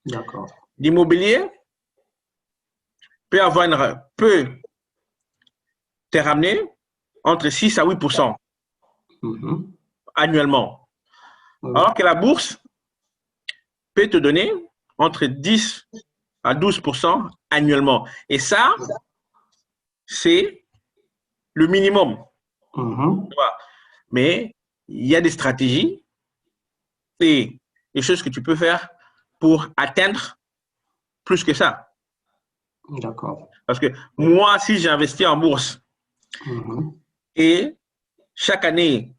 D'accord. L'immobilier peut te ramener entre 6 à 8% annuellement. Alors que la bourse peut te donner entre 10 à 12% annuellement. Et ça, c'est le minimum. Mais il y a des stratégies et des choses que tu peux faire pour atteindre plus que ça. D'accord. Parce que moi, si j'investis en bourse et chaque année,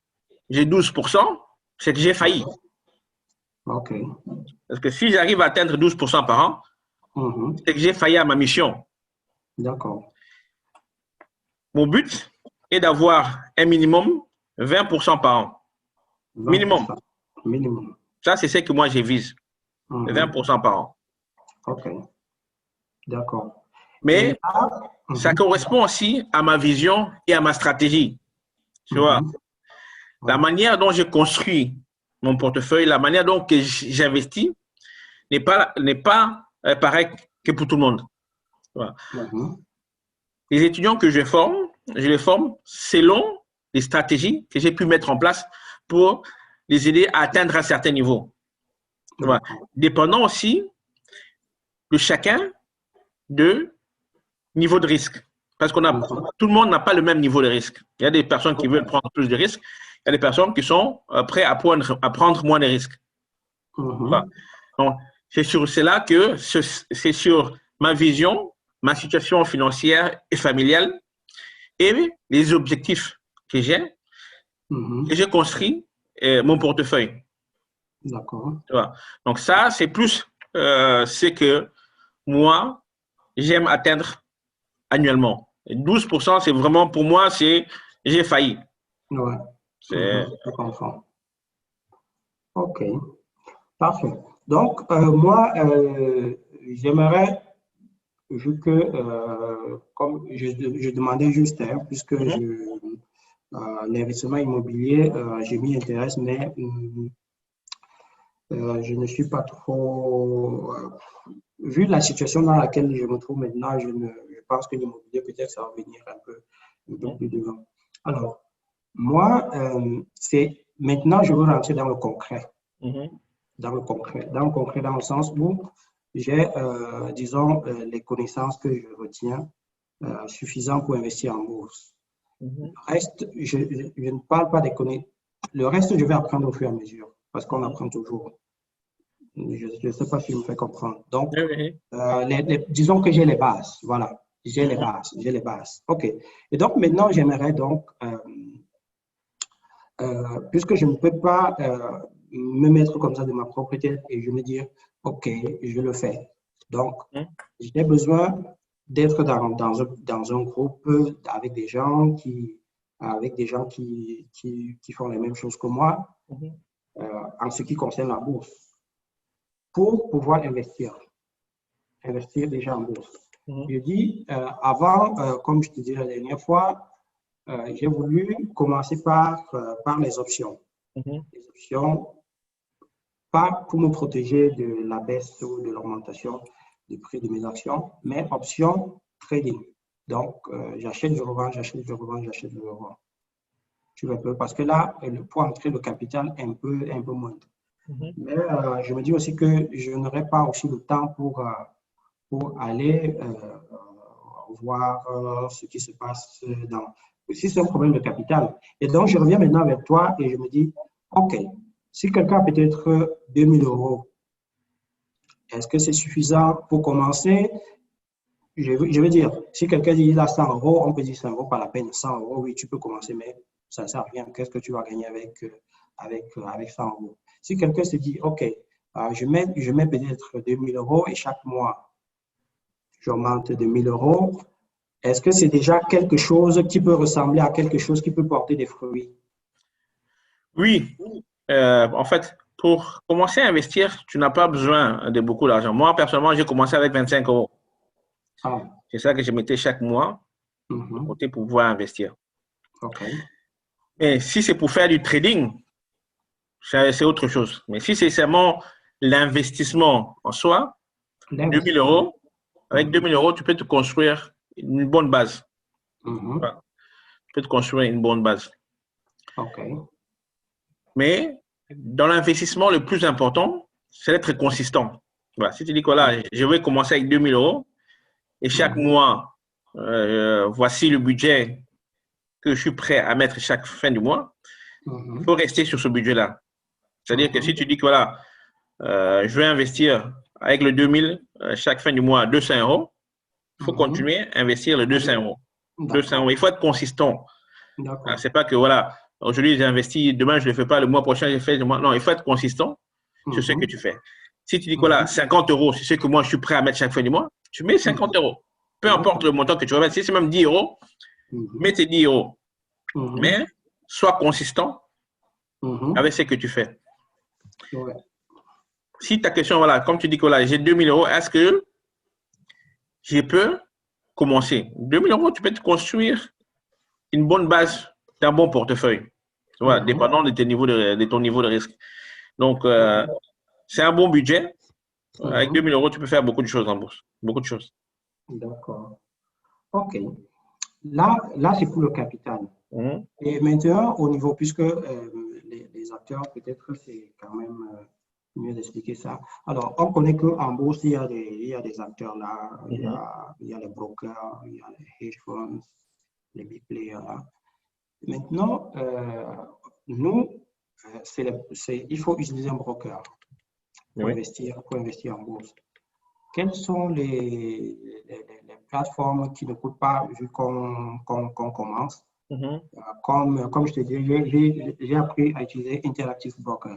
j'ai 12%, c'est que j'ai failli. OK. Parce que si j'arrive à atteindre 12% par an, c'est que j'ai failli à ma mission. D'accord. Mon but est d'avoir un minimum 20% par an. 20%. Minimum. Minimum. Ça, c'est ce que moi, je vise. 20% par an. OK. D'accord. Mais ça correspond aussi à ma vision et à ma stratégie. Tu vois, la manière dont je construis mon portefeuille, la manière dont j'investis n'est pas pareil que pour tout le monde. Voilà. Les étudiants que je les forme selon les stratégies que j'ai pu mettre en place pour les aider à atteindre un certain niveau. Voilà. Dépendant aussi de chacun de niveau de risque. Parce que tout le monde n'a pas le même niveau de risque. Il y a des personnes qui veulent prendre plus de risques. Il y a des personnes qui sont prêtes à prendre moins de risques. Voilà. Donc, c'est sur cela que c'est sur ma vision, ma situation financière et familiale et les objectifs que j'ai construit mon portefeuille. D'accord. Voilà. Donc, ça, c'est plus ce que moi, j'aime atteindre annuellement. Et 12%, c'est vraiment, pour moi, j'ai failli. Ouais. Je comprends. OK. Parfait. Donc, moi, j'aimerais, vu que, comme je demandais juste, puisque l'investissement immobilier, je m'y intéresse, mais je ne suis pas trop. Vu la situation dans laquelle je me trouve maintenant, je pense que l'immobilier, peut-être, ça va venir un peu plus devant. Alors, moi, maintenant, je veux rentrer dans le concret. Dans le concret. Dans le concret, dans le sens où j'ai, disons, les connaissances que je retiens suffisantes pour investir en bourse. Le reste, je ne parle pas des connaissances. Le reste, je vais apprendre au fur et à mesure, parce qu'on apprend toujours. Je ne sais pas si je me fais comprendre. Donc, disons que j'ai les bases. Voilà. J'ai les bases. J'ai les bases. OK. Et donc, maintenant, j'aimerais donc, puisque je ne peux pas me mettre comme ça de ma propre tête et je me dire, OK, je le fais. Donc, j'ai besoin d'être dans un groupe avec des gens qui font les mêmes choses que moi en ce qui concerne la bourse pour pouvoir investir déjà en bourse. Je dis, avant, comme je te disais la dernière fois, j'ai voulu commencer par les options. Les options, pas pour me protéger de la baisse ou de l'augmentation du prix de mes actions, mais options trading. Donc, j'achète, je revends, j'achète, je revends, j'achète, je revends. Tu vois un peu, parce que là, le poids entrer le capital est un peu moindre. Mais je me dis aussi que je n'aurai pas aussi le temps pour aller voir ce qui se passe dans. Si c'est un problème de capital. Et donc, je reviens maintenant avec toi et je me dis, OK, si quelqu'un a peut-être 2000 euros, est-ce que c'est suffisant pour commencer? Je veux dire, si quelqu'un dit il a 100 euros, on peut dire 100 euros, pas la peine. 100 euros, oui, tu peux commencer, mais ça ne sert à rien. Qu'est-ce que tu vas gagner avec 100 euros? Si quelqu'un se dit, OK, je mets peut-être 2000 euros et chaque mois, j'augmente de 1000 euros, est-ce que c'est déjà quelque chose qui peut ressembler à quelque chose qui peut porter des fruits? Oui. En fait, pour commencer à investir, tu n'as pas besoin de beaucoup d'argent. Moi, personnellement, j'ai commencé avec 25 euros. Ah. C'est ça que je mettais chaque mois de côté pour pouvoir investir. OK. Et si c'est pour faire du trading, c'est autre chose. Mais si c'est seulement l'investissement en soi, 2000 euros, avec 2000 euros, tu peux te construire une bonne base. Voilà. Tu peux te construire une bonne base. OK. Mais dans l'investissement, le plus important, c'est d'être consistant. Voilà. Si tu dis que voilà, je vais commencer avec 2000 euros et chaque mois, voici le budget que je suis prêt à mettre chaque fin du mois, il faut rester sur ce budget-là. C'est-à-dire que si tu dis que voilà, je vais investir avec le 2000 chaque fin du mois 200 euros, il faut continuer à investir le 200 euros. 200 euros. Il faut être consistant. C'est pas que voilà, aujourd'hui j'ai investi, demain je ne le fais pas, le mois prochain je le fais. Non, il faut être consistant sur ce que tu fais. Si tu dis que voilà, 50 euros, c'est ce que moi je suis prêt à mettre chaque fin du mois, tu mets 50 euros. Peu importe le montant que tu vas mettre, si c'est même 10 euros, mets tes 10 euros. Mais sois consistant avec ce que tu fais. Si ta question, voilà, comme tu dis que voilà, j'ai 2000 euros, est-ce que je peux commencer? 2000 euros, tu peux te construire une bonne base d'un bon portefeuille, voilà, dépendant de ton niveau de risque. Donc, c'est un bon budget. Avec 2000 euros, tu peux faire beaucoup de choses en bourse. Beaucoup de choses. D'accord. OK. Là c'est pour le capital. Et maintenant, au niveau, puisque les acteurs, peut-être c'est quand même mieux d'expliquer ça. Alors, on connaît qu'en bourse, il y a des acteurs là, il y a les brokers, il y a les hedge funds, les big players là. Maintenant, nous, il faut utiliser un broker pour investir en bourse. Quelles sont les plateformes qui ne coûtent pas vu qu'on commence? Comme je te dis, j'ai appris à utiliser Interactive Brokers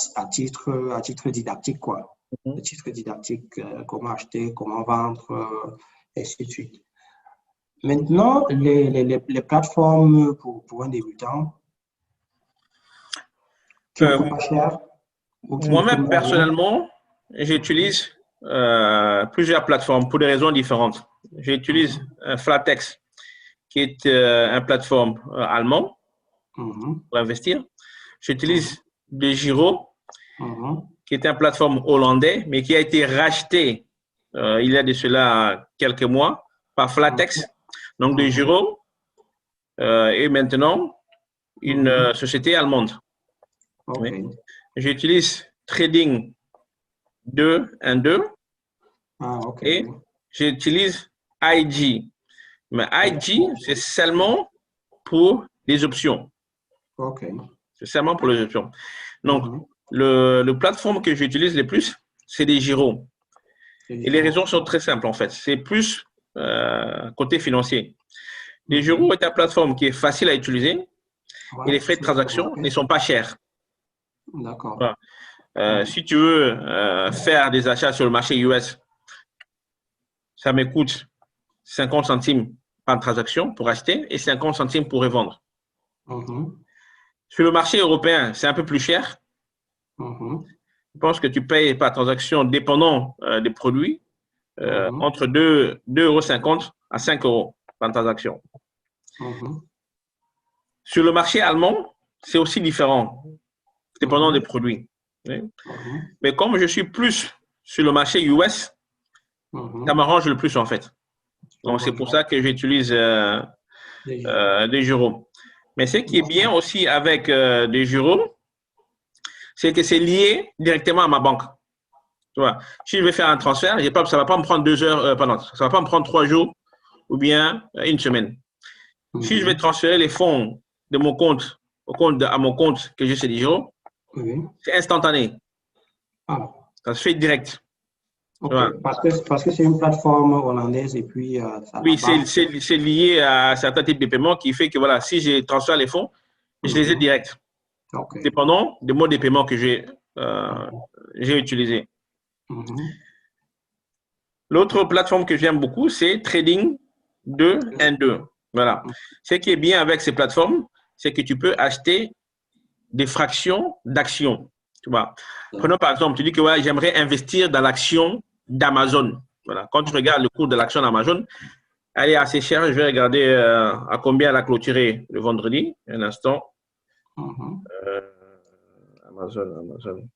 à titre didactique, quoi. À titre didactique, comment acheter, comment vendre, et ainsi de suite. Maintenant, les plateformes pour un débutant qui ne coûtent pas cher. Moi-même, personnellement, j'utilise plusieurs plateformes pour des raisons différentes. J'utilise Flatex, qui est une plateforme allemande pour investir. J'utilise DeGiro, qui est une plateforme hollandaise, mais qui a été rachetée il y a de cela quelques mois par Flatex. Donc, DeGiro est maintenant une société allemande. J'utilise Trading 212 et j'utilise IG. Mais IG, c'est seulement pour les options. C'est seulement pour les options. Donc, le plateforme que j'utilise le plus, c'est DeGiro. Et les raisons sont très simples, en fait. C'est plus côté financier. DeGiro est une plateforme qui est facile à utiliser et les frais de transaction ne sont pas chers. D'accord. Voilà. Si tu veux faire des achats sur le marché US, ça me coûte 50 centimes par transaction pour acheter et 50 centimes pour revendre. Sur le marché européen, c'est un peu plus cher. Je pense que tu payes par transaction, dépendant des produits, entre 2,50 € à 5 € par transaction. Sur le marché allemand, c'est aussi différent, dépendant des produits. Mais comme je suis plus sur le marché US, ça m'arrange le plus en fait. Donc, c'est pour ça que j'utilise DeGiro. Mais ce qui est bien aussi avec DeGiro, c'est que c'est lié directement à ma banque. Tu vois, si je vais faire un transfert, ça ne va pas me prendre 2 heures, ça va pas me prendre 3 jours ou bien une semaine. Si je vais transférer les fonds de mon compte à mon compte que j'ai chez DeGiro, c'est instantané. Ça se fait direct. Voilà. Parce que c'est une plateforme hollandaise et puis… oui, c'est lié à certains types de paiements qui fait que voilà, si je transfère les fonds, je les ai direct. Dépendant des modes de paiement que j'ai utilisés. L'autre plateforme que j'aime beaucoup, c'est Trading 212. Voilà. Ce qui est bien avec ces plateformes, c'est que tu peux acheter des fractions d'actions. Tu vois. Prenons par exemple, tu dis que ouais, j'aimerais investir dans l'action d'Amazon. Voilà. Quand tu regardes le cours de l'action d'Amazon, elle est assez chère. Je vais regarder à combien elle a clôturé le vendredi. Un instant. Euh, Amazon.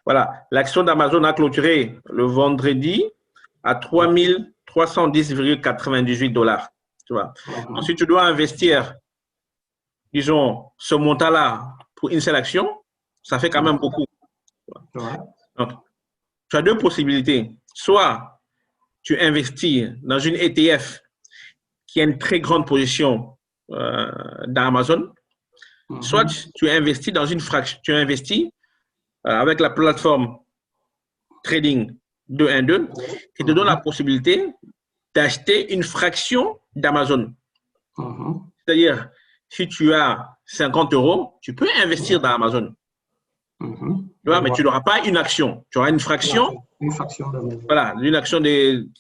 Voilà, l'action d'Amazon a clôturé le vendredi à 3310,98 $. Tu vois. Donc, si tu dois investir, disons, ce montant-là pour une seule action, ça fait quand même beaucoup. Donc, tu as deux possibilités. Soit tu investis dans une ETF qui a une très grande position dans Amazon, soit tu investis dans une fraction, tu investis avec la plateforme Trading 212 qui te donne la possibilité d'acheter une fraction d'Amazon. C'est-à-dire, si tu as 50 €, tu peux investir dans Amazon. Tu vois, mais tu n'auras pas une action. Tu auras une fraction. Une fraction voilà, une action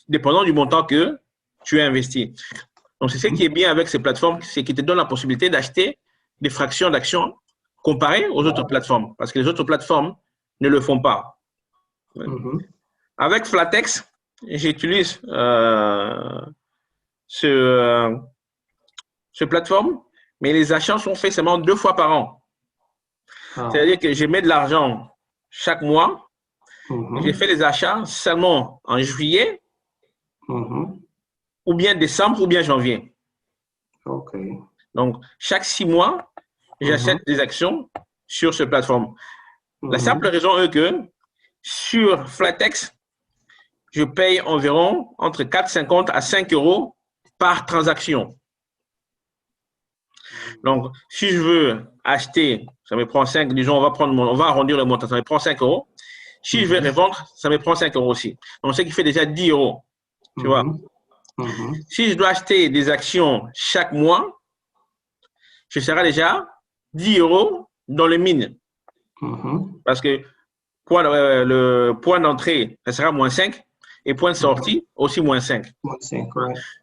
dépendant du montant que tu as investi. Donc, c'est ce qui est bien avec ces plateformes, c'est qu'ils te donnent la possibilité d'acheter des fractions d'actions comparées aux autres plateformes. Parce que les autres plateformes ne le font pas. Avec Flatex, j'utilise ce plateforme, mais les achats sont faits seulement 2 fois par an. C'est-à-dire que je mets de l'argent chaque mois. J'ai fait les achats seulement en juillet, ou bien décembre, ou bien janvier. Donc, chaque 6 mois, j'achète des actions sur cette plateforme. La simple raison est que sur Flatex, je paye environ entre 4,50 à 5 € par transaction. Donc, si je veux acheter, ça me prend 5, disons, on va arrondir le montant, ça me prend 5 €. Si je veux revendre, ça me prend 5 € aussi. Donc, ce qui fait déjà 10 €. Tu vois. Si je dois acheter des actions chaque mois, je serai déjà 10 € dans le mine. Parce que le point d'entrée, ça sera moins 5 et point de sortie aussi moins 5.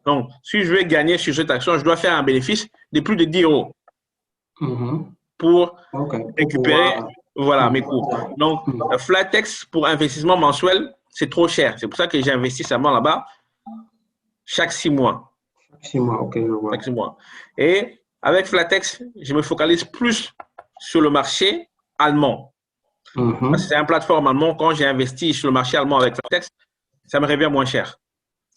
Donc, si je veux gagner sur cette action, je dois faire un bénéfice de plus de 10 € pour récupérer voilà, mes coûts. Donc, Flatex pour investissement mensuel, c'est trop cher. C'est pour ça que j'ai investi seulement là-bas chaque 6 mois. 6 mois, ok, je vois. Chaque 6 mois. Et avec Flatex, je me focalise plus sur le marché allemand. Parce que c'est une plateforme allemand. Quand j'ai investi sur le marché allemand avec Flatex, ça me revient moins cher.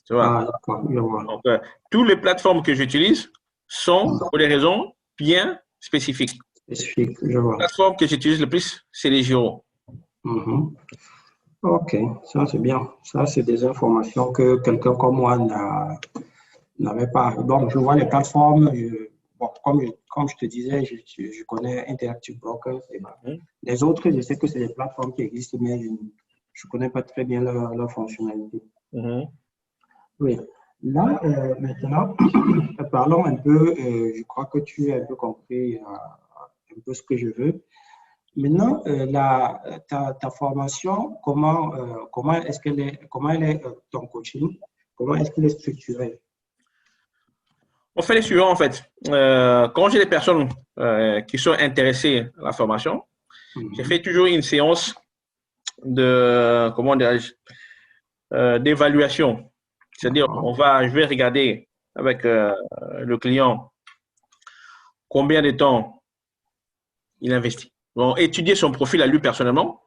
Tu vois? Donc, toutes les plateformes que j'utilise sont pour des raisons bien spécifiques. Je vois. La plateforme que j'utilise le plus, c'est les Giro. Ok, ça c'est bien. Ça, c'est des informations que quelqu'un comme moi n'avait pas. Donc, je vois les plateformes. Bon, comme je te disais, je connais Interactive Brokers. Les autres, je sais que c'est des plateformes qui existent, mais je ne connais pas très bien leur fonctionnalité. Oui. Là, maintenant, parlons un peu. Je crois que tu as un peu compris un peu ce que je veux. Maintenant, ta formation, comment est-ce qu'elle est, ton coaching, comment est-ce qu'il est structuré? On fait les suivants en fait. Quand j'ai des personnes qui sont intéressées à la formation, j'ai fait toujours une séance de, comment dirais-je, d'évaluation. C'est-à-dire, je vais regarder avec le client combien de temps il investit. Bon, étudier son profil à lui personnellement,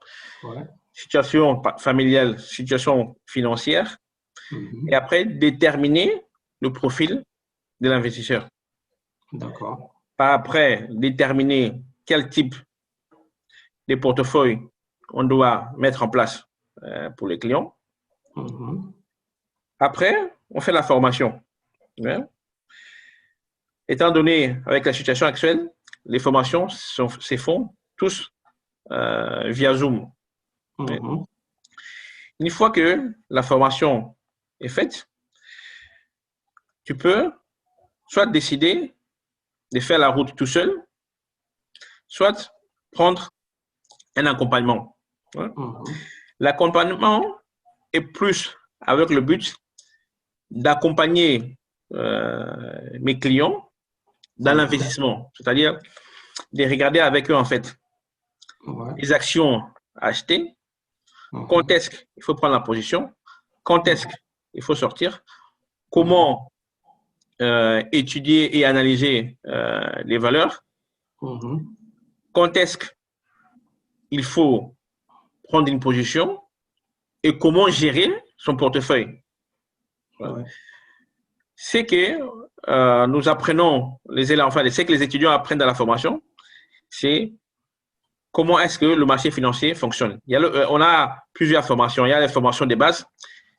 situation familiale, situation financière, et après déterminer le profil de l'investisseur. D'accord. Après, déterminer quel type de portefeuille on doit mettre en place pour les clients. Après, on fait la formation. Étant donné, avec la situation actuelle, les formations se font tous via Zoom. Une fois que la formation est faite, tu peux soit décider de faire la route tout seul, soit prendre un accompagnement. L'accompagnement est plus avec le but d'accompagner mes clients dans l'investissement, c'est-à-dire de regarder avec eux en fait les actions à acheter, quand est-ce qu'il faut prendre la position, quand est-ce qu'il faut sortir, comment étudier et analyser les valeurs, quand est-ce qu'il faut prendre une position et comment gérer son portefeuille. C'est que nous apprenons les élèves, enfin, c'est que les étudiants apprennent dans la formation, c'est comment est-ce que le marché financier fonctionne. On a plusieurs formations. Il y a les formations de base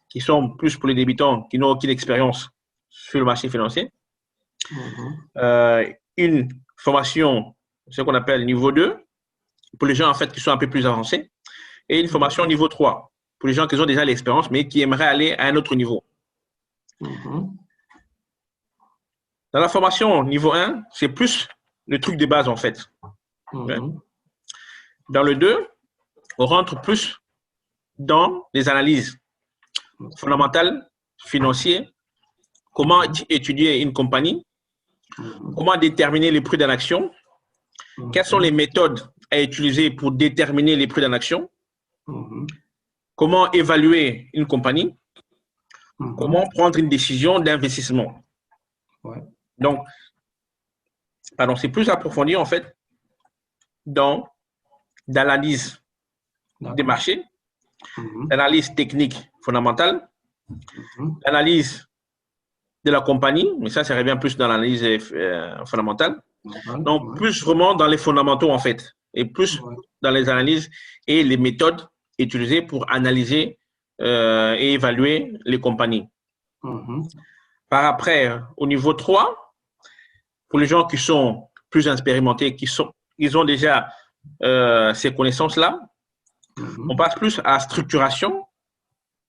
qui sont plus pour les débutants qui n'ont aucune expérience sur le marché financier. Une formation, ce qu'on appelle niveau 2, pour les gens en fait qui sont un peu plus avancés, et une formation niveau 3, pour les gens qui ont déjà l'expérience, mais qui aimeraient aller à un autre niveau. Dans la formation niveau 1, c'est plus le truc de base en fait. Dans le 2, on rentre plus dans les analyses fondamentales, financières, comment étudier une compagnie, comment déterminer les prix d'une action, quelles sont les méthodes à utiliser pour déterminer les prix d'une action, comment évaluer une compagnie, comment prendre une décision d'investissement. Donc, c'est plus approfondi en fait dans l'analyse des marchés, l'analyse technique fondamentale, l'analyse de la compagnie, mais ça revient plus dans l'analyse fondamentale. Donc, plus vraiment dans les fondamentaux en fait, et plus dans les analyses et les méthodes utilisées pour analyser et évaluer les compagnies. Par après, au niveau 3, pour les gens qui sont plus expérimentés, ils ont déjà ces connaissances-là, on passe plus à la structuration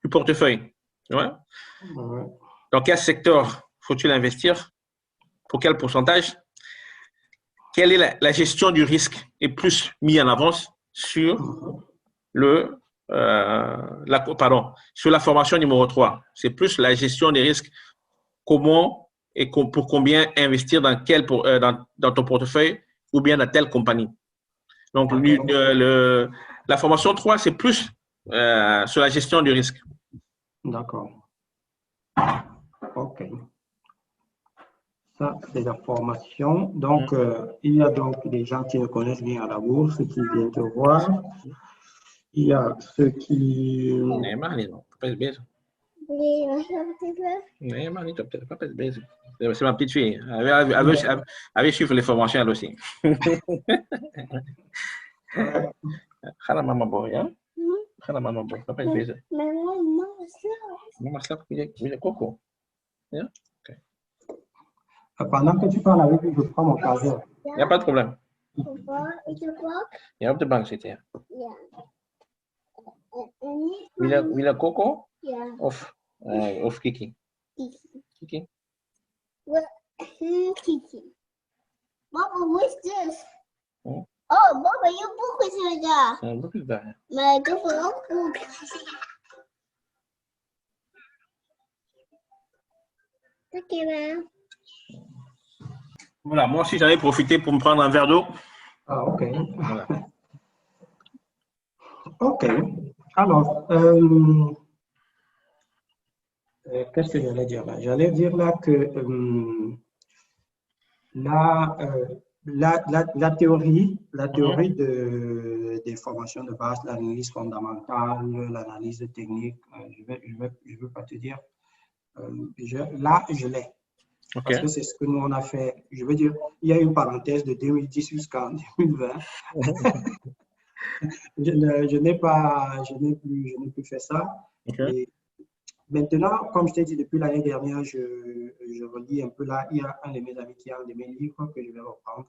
du portefeuille. Dans quel secteur faut-il investir? Pour quel pourcentage? Quelle est la gestion du risque est plus mise en avance sur sur la formation numéro 3. C'est plus la gestion des risques. Comment et pour combien investir dans ton portefeuille ou bien dans telle compagnie. Donc, la formation 3, c'est plus sur la gestion du risque. D'accord. OK. Ça, c'est la formation. Donc, il y a donc des gens qui ne connaissent bien à la bourse, qui viennent te voir. Il y a ceux qui... C'est ma petite fille. Elle veut suivre les formations elle aussi. Pendant que tu parles avec lui, je prends mon chargeur. Il n'y a pas de problème. Il y a de bank c'était. Will a coco? Yeah. Of Kiki. Kiki. What? Kiki. Mama, what's this? Oh, Mama, your book is right there. Look at that. My girlfriend book. Okay, man. Voilà, moi aussi j'en ai profité pour me prendre un verre d'eau. Ah, OK. Voilà. OK. Alors, qu'est-ce que j'allais dire là? J'allais dire là que la théorie des formations de base, l'analyse fondamentale, l'analyse technique, je veux pas te dire. Je l'ai. Okay. Parce que c'est ce que nous on a fait. Je veux dire, il y a une parenthèse de 2010 jusqu'en 2020. je n'ai plus fait ça. Okay. Et maintenant, comme je t'ai dit depuis l'année dernière, je relis un peu là. Il y a un de mes amis qui a un de mes livres que je vais reprendre.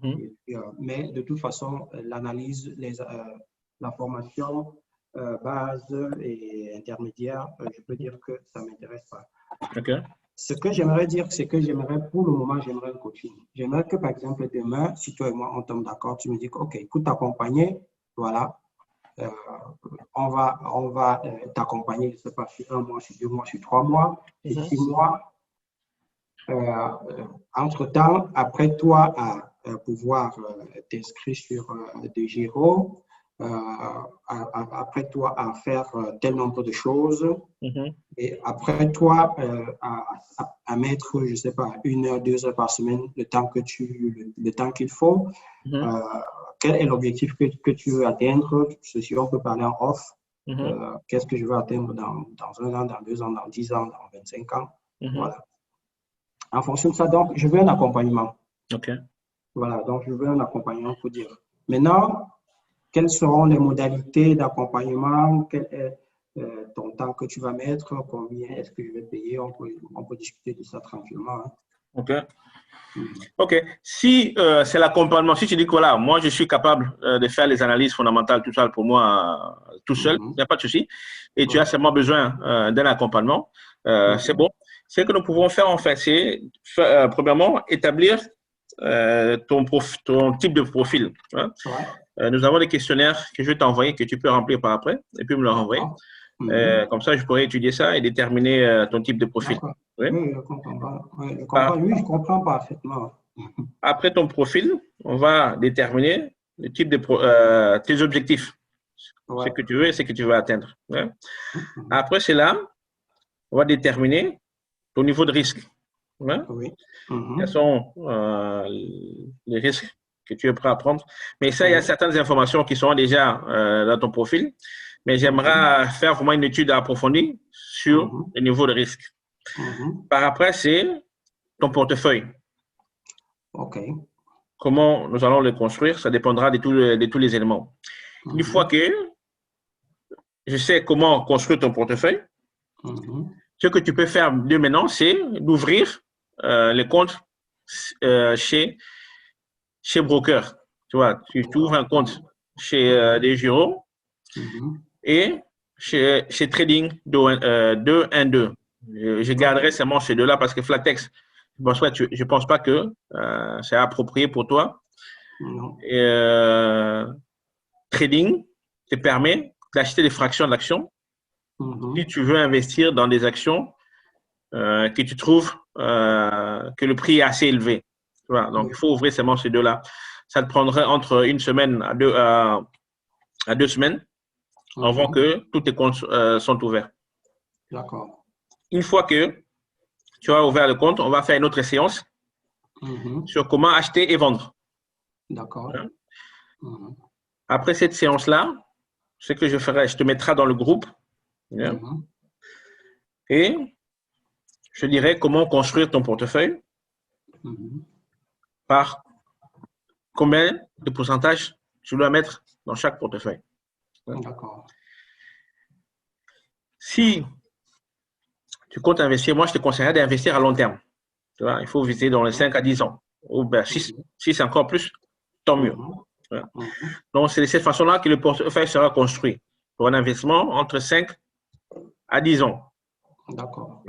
Et puis, mais de toute façon, l'analyse, la formation base et intermédiaire, je peux dire que ça ne m'intéresse pas. Okay. Ce que j'aimerais dire, c'est que pour le moment, j'aimerais un coaching. J'aimerais que, par exemple, demain, si toi et moi, on tombe d'accord, tu me dis que, OK, écoute, t'accompagner, voilà, euh, on va t'accompagner, je ne sais pas, sur 1 mois, sur 2 mois, sur 3 mois et 6 mois. Entre-temps, après toi, à pouvoir t'inscrire sur des gyros, après toi, à faire tel nombre de choses, et après toi, à mettre, je ne sais pas, 1 heure, 2 heures par semaine, le temps qu'il faut. Quel est l'objectif que tu veux atteindre? Ceci, on peut parler en off. Qu'est-ce que je veux atteindre dans 1 an, dans 2 ans, dans 10 ans, dans 25 ans? Voilà. En fonction de ça, donc, je veux un accompagnement. OK. Voilà, donc je veux un accompagnement pour dire. Maintenant, quelles seront les modalités d'accompagnement? Quel est ton temps que tu vas mettre? Combien est-ce que je vais payer? On peut discuter de ça tranquillement. Hein. OK. OK. Si c'est l'accompagnement, si tu dis que voilà, moi je suis capable de faire les analyses fondamentales tout seul pour moi, tout seul, il n'y a pas de souci, et tu as seulement besoin d'un accompagnement, c'est bon. Ce que nous pouvons faire en fait, c'est premièrement établir ton type de profil. Hein. Nous avons des questionnaires que je vais t'envoyer, que tu peux remplir par après, et puis me le renvoyer. Comme ça, je pourrais étudier ça et déterminer ton type de profil. Oui, je comprends. Oui, je comprends parfaitement. Après ton profil, on va déterminer le type de tes objectifs, ce que tu veux et ce que tu veux atteindre. Hein. Après cela, on va déterminer ton niveau de risque. Hein. Quels sont les risques que tu es prêt à prendre? Mais ça, il y a certaines informations qui sont déjà dans ton profil, mais j'aimerais faire vraiment une étude approfondie sur le niveau de risque. Par après, c'est ton portefeuille. OK. Comment nous allons le construire, ça dépendra de tous les éléments. Une fois que je sais comment construire ton portefeuille, ce que tu peux faire de maintenant, c'est d'ouvrir les comptes chez broker. Tu vois, tu ouvres un compte chez des gyros et chez Trading 212. Je garderai seulement ces deux-là parce que Flatex, je ne pense pas que c'est approprié pour toi. Et, Trading te permet d'acheter des fractions d'actions si tu veux investir dans des actions que tu trouves que le prix est assez élevé. Voilà, donc, il faut ouvrir seulement ces deux-là. Ça te prendrait entre 1 semaine à 2 semaines avant que tous tes comptes sont ouverts. D'accord. Une fois que tu as ouvert le compte, on va faire une autre séance sur comment acheter et vendre. D'accord. Après cette séance-là, ce que je ferai, je te mettrai dans le groupe et je dirai comment construire ton portefeuille par combien de pourcentage tu dois mettre dans chaque portefeuille. D'accord. Si tu comptes investir, moi je te conseillerais d'investir à long terme. Tu vois, il faut viser dans les 5 à 10 ans. Ou bien, si c'est encore plus, tant mieux. Donc, c'est de cette façon-là que le portefeuille sera construit pour un investissement entre 5 à 10 ans. D'accord.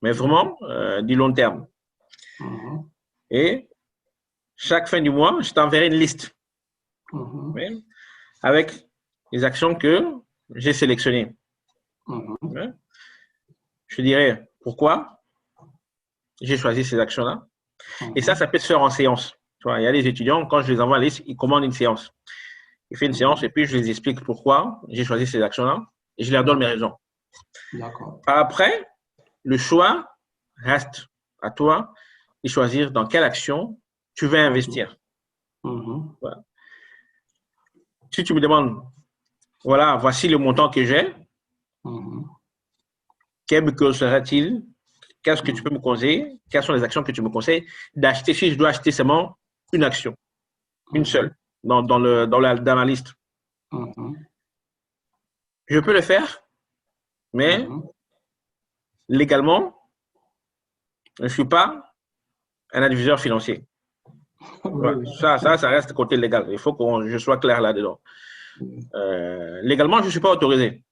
Mais vraiment, du long terme. Et chaque fin du mois, je t'enverrai une liste avec les actions que j'ai sélectionnées. Je dirai pourquoi j'ai choisi ces actions-là. Et ça peut se faire en séance. Tu vois, il y a des étudiants, quand je les envoie la liste, ils commandent une séance. Ils font une séance et puis je les explique pourquoi j'ai choisi ces actions-là et je leur donne mes raisons. Après, le choix reste à toi de choisir dans quelle action tu veux investir. Voilà. Si tu me demandes, voilà, voici le montant que j'ai, quel me serait-il? Qu'est-ce que tu peux me conseiller? Quelles sont les actions que tu me conseilles d'acheter si je dois acheter seulement une action, une seule, dans la liste? Je peux le faire, mais légalement, je ne suis pas un adviseur financier. Ça reste côté légal. Il faut que je sois clair là-dedans. Légalement, je ne suis pas autorisé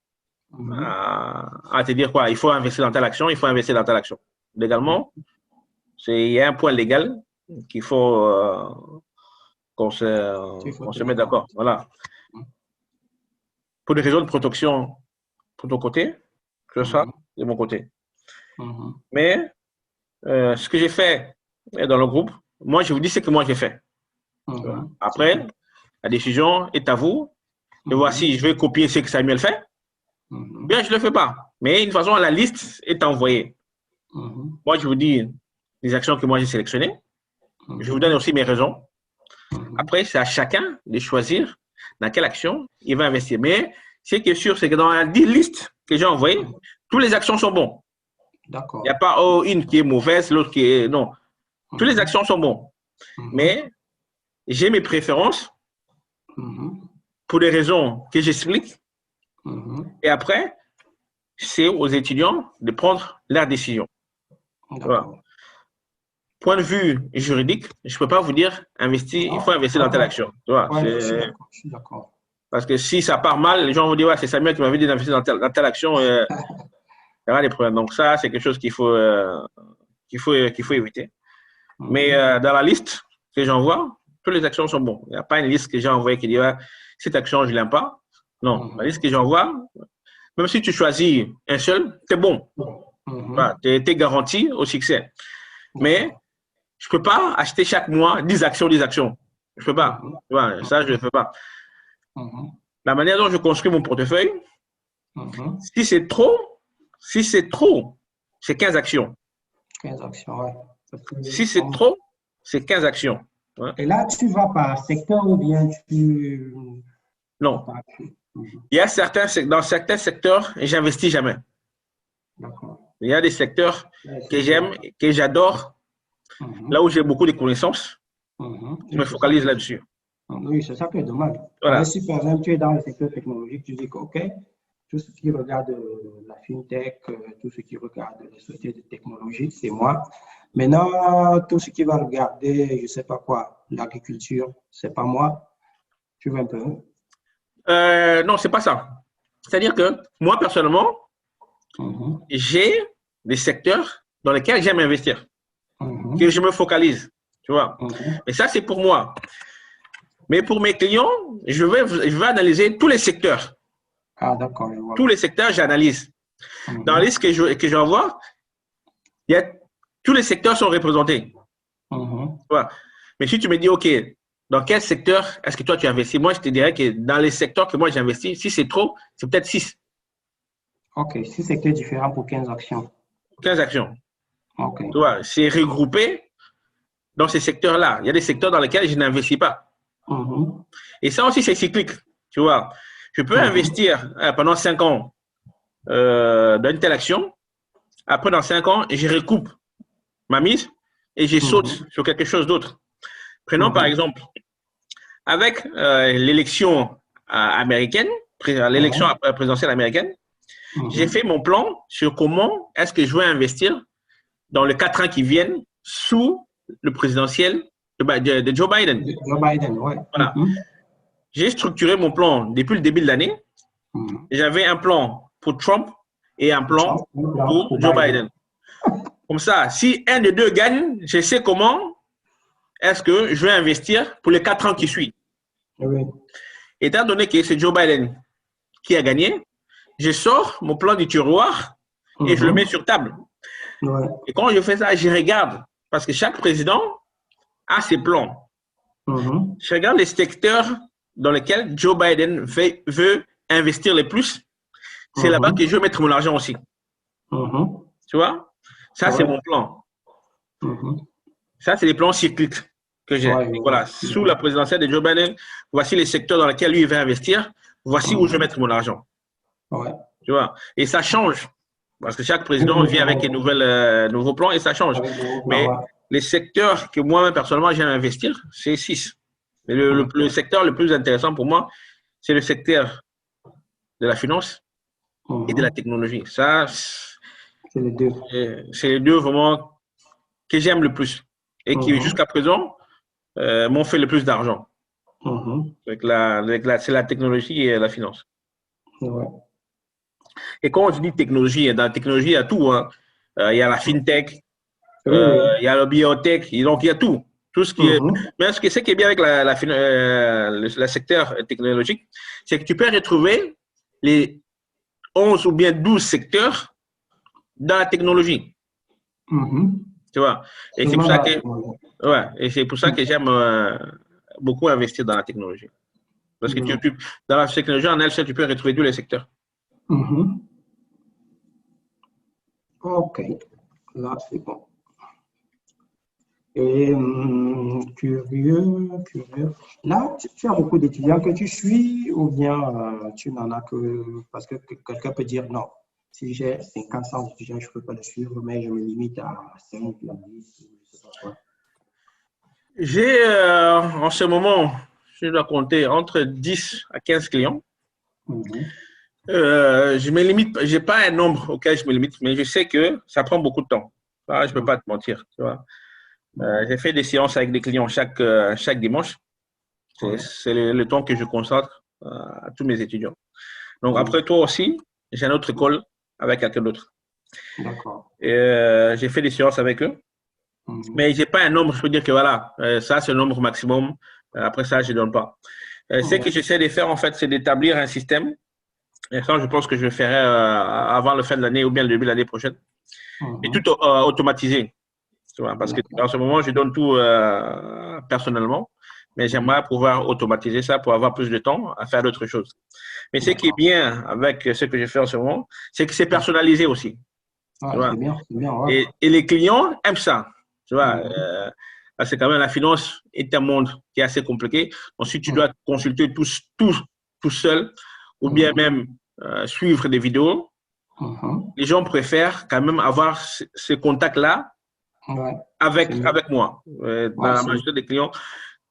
à te dire quoi. Il faut investir dans telle action, il faut investir dans telle action. Légalement, il y a un point légal qu'il faut qu'on se mette d'accord. Voilà. pour des raisons de protection pour ton côté, que ça, de mon côté. Mais ce que j'ai fait dans le groupe, moi, je vous dis ce que moi j'ai fait. Après, la décision est à vous de voir si je vais copier ce que Samuel fait. Bien, je ne le fais pas. Mais de toute façon, la liste est envoyée. Moi, je vous dis les actions que moi j'ai sélectionnées. Je vous donne aussi mes raisons. Après, c'est à chacun de choisir dans quelle action il va investir. Mais ce qui est sûr, c'est que dans la liste que j'ai envoyée, toutes les actions sont bonnes. D'accord. Il n'y a pas une qui est mauvaise, l'autre qui est... Non. Toutes les actions sont bonnes. Mais j'ai mes préférences pour des raisons que j'explique. Et après, c'est aux étudiants de prendre leur décision. Voilà. Point de vue juridique, je ne peux pas vous dire il faut investir dans telle action. Voilà, je suis d'accord. Parce que si ça part mal, les gens vont dire ouais, c'est Samuel qui m'avait dit d'investir dans telle action. Il y aura des problèmes. Donc ça, c'est quelque chose qu'il faut éviter. Mais dans la liste que j'envoie, toutes les actions sont bonnes. Il n'y a pas une liste que j'ai envoyée qui dit ouais, cette action, je ne l'aime pas. Non, la liste que j'envoie, même si tu choisis un seul, c'est bon. Voilà, tu es garanti au succès. Mais je ne peux pas acheter chaque mois 10 actions. Je ne peux pas. Voilà, ça, je ne le fais pas. La manière dont je construis mon portefeuille, si c'est trop, c'est 15 actions. 15 actions, ouais. Si c'est trop, c'est 15 actions. Ouais. Et là, tu vas par secteur ou bien tu... Non. Il y a dans certains secteurs, j'investis jamais. Il y a des secteurs que j'aime, que j'adore, là où j'ai beaucoup de connaissances, je me focalise là-dessus. Oui, c'est ça qui est dommage. Voilà. Si par exemple tu es dans le secteur technologique, tu dis que OK, tout ce qui regarde la fintech, tout ce qui regarde les sociétés de technologie, c'est moi. Maintenant, tout ce qui va regarder, je ne sais pas quoi, l'agriculture, c'est pas moi. Tu vois un peu? Non, c'est pas ça. C'est-à-dire que moi, personnellement, j'ai des secteurs dans lesquels j'aime investir, que je me focalise, tu vois. Mais ça, c'est pour moi. Mais pour mes clients, je vais analyser tous les secteurs. Ah, d'accord. Tous les secteurs, j'analyse. Dans la liste que j'envoie, tous les secteurs sont représentés. Voilà. Mais si tu me dis, OK, dans quel secteur est-ce que toi tu investis? Moi, je te dirais que dans les secteurs que moi j'investis, si c'est trop, c'est peut-être 6. OK, 6 secteurs différents pour 15 actions. 15 actions. OK. Tu vois, c'est regroupé dans ces secteurs-là. Il y a des secteurs dans lesquels je n'investis pas. Et ça aussi, c'est cyclique. Tu vois, je peux investir pendant 5 ans dans une telle action. Après, dans 5 ans, je recoupe ma mise et je saute sur quelque chose d'autre. Prenons par exemple, avec l'élection américaine, l'élection présidentielle américaine, j'ai fait mon plan sur comment est-ce que je vais investir dans les 4 ans qui viennent sous le présidentiel de Joe Biden. Joe Biden, ouais. Voilà. J'ai structuré mon plan depuis le début de l'année. J'avais un plan pour Trump et un plan pour Joe Biden. Comme ça, si un des deux gagne, je sais comment est-ce que je vais investir pour les 4 ans qui suivent. Étant donné que c'est Joe Biden qui a gagné, je sors mon plan du tiroir et je le mets sur table. Et quand je fais ça, je regarde, parce que chaque président a ses plans. Je regarde les secteurs dans lesquels Joe Biden veut investir le plus. C'est là-bas que je vais mettre mon argent aussi. Tu vois? Ça, c'est mon plan. Ça, c'est les plans cycliques que j'ai. Voilà. Sous la présidentielle de Joe Biden, voici les secteurs dans lesquels lui il va investir. Voici où je vais mettre mon argent. Tu vois? Et ça change. Parce que chaque président vient avec un nouveau plan et ça change. Mais les secteurs que moi-même, personnellement, j'aime investir, c'est 6. Mais le secteur le plus intéressant pour moi, c'est le secteur de la finance et de la technologie. Ça, c'est les deux vraiment que j'aime le plus et qui, jusqu'à présent, m'ont fait le plus d'argent. C'est la technologie et la finance. Et quand je dis technologie, dans la technologie, il y a tout. Hein. Il y a la fintech, il y a la biotech, donc il y a tout. Tout ce qui est. Mais ce qui est bien avec le secteur technologique, c'est que tu peux retrouver les 11 ou bien 12 secteurs dans la technologie. Tu vois? Et c'est pour ça que, ouais, et c'est pour ça que j'aime beaucoup investir dans la technologie. Parce que dans la technologie, en elle, tu peux retrouver tous les secteurs. Ok, là, c'est bon. Et curieux. Là, tu as beaucoup d'étudiants que tu suis ou bien tu n'en as que... Parce que quelqu'un peut dire non, si j'ai 500 étudiants, je ne peux pas le suivre, mais je me limite à 5, à 10, je ne sais pas quoi. J'ai en ce moment, je dois compter entre 10 à 15 clients. Je me limite, je n'ai pas un nombre auquel je me limite, mais je sais que ça prend beaucoup de temps. Ah, je ne peux pas te mentir. Tu vois. J'ai fait des séances avec des clients chaque dimanche. C'est le temps que je consacre à tous mes étudiants. Donc, après toi aussi, j'ai un autre call avec quelqu'un d'autre. D'accord. J'ai fait des séances avec eux. Mais je n'ai pas un nombre, je peux dire que voilà, ça c'est le nombre maximum. Après ça, je ne donne pas. Ce que j'essaie de faire, en fait, c'est d'établir un système. Et ça, je pense que je le ferai avant la fin de l'année ou bien le début de l'année prochaine. Et tout automatisé. Tu vois, parce que en ce moment, je donne tout personnellement. Mais j'aimerais pouvoir automatiser ça pour avoir plus de temps à faire d'autres choses. Mais ce qui est bien avec ce que je fais en ce moment, c'est que c'est personnalisé aussi. C'est bien, ouais. Et les clients aiment ça. Tu vois, c'est quand même la finance est un monde qui est assez compliqué. Donc, si tu dois consulter tout seul ou bien même suivre des vidéos, les gens préfèrent quand même avoir ce contact-là avec moi. Dans la majorité des clients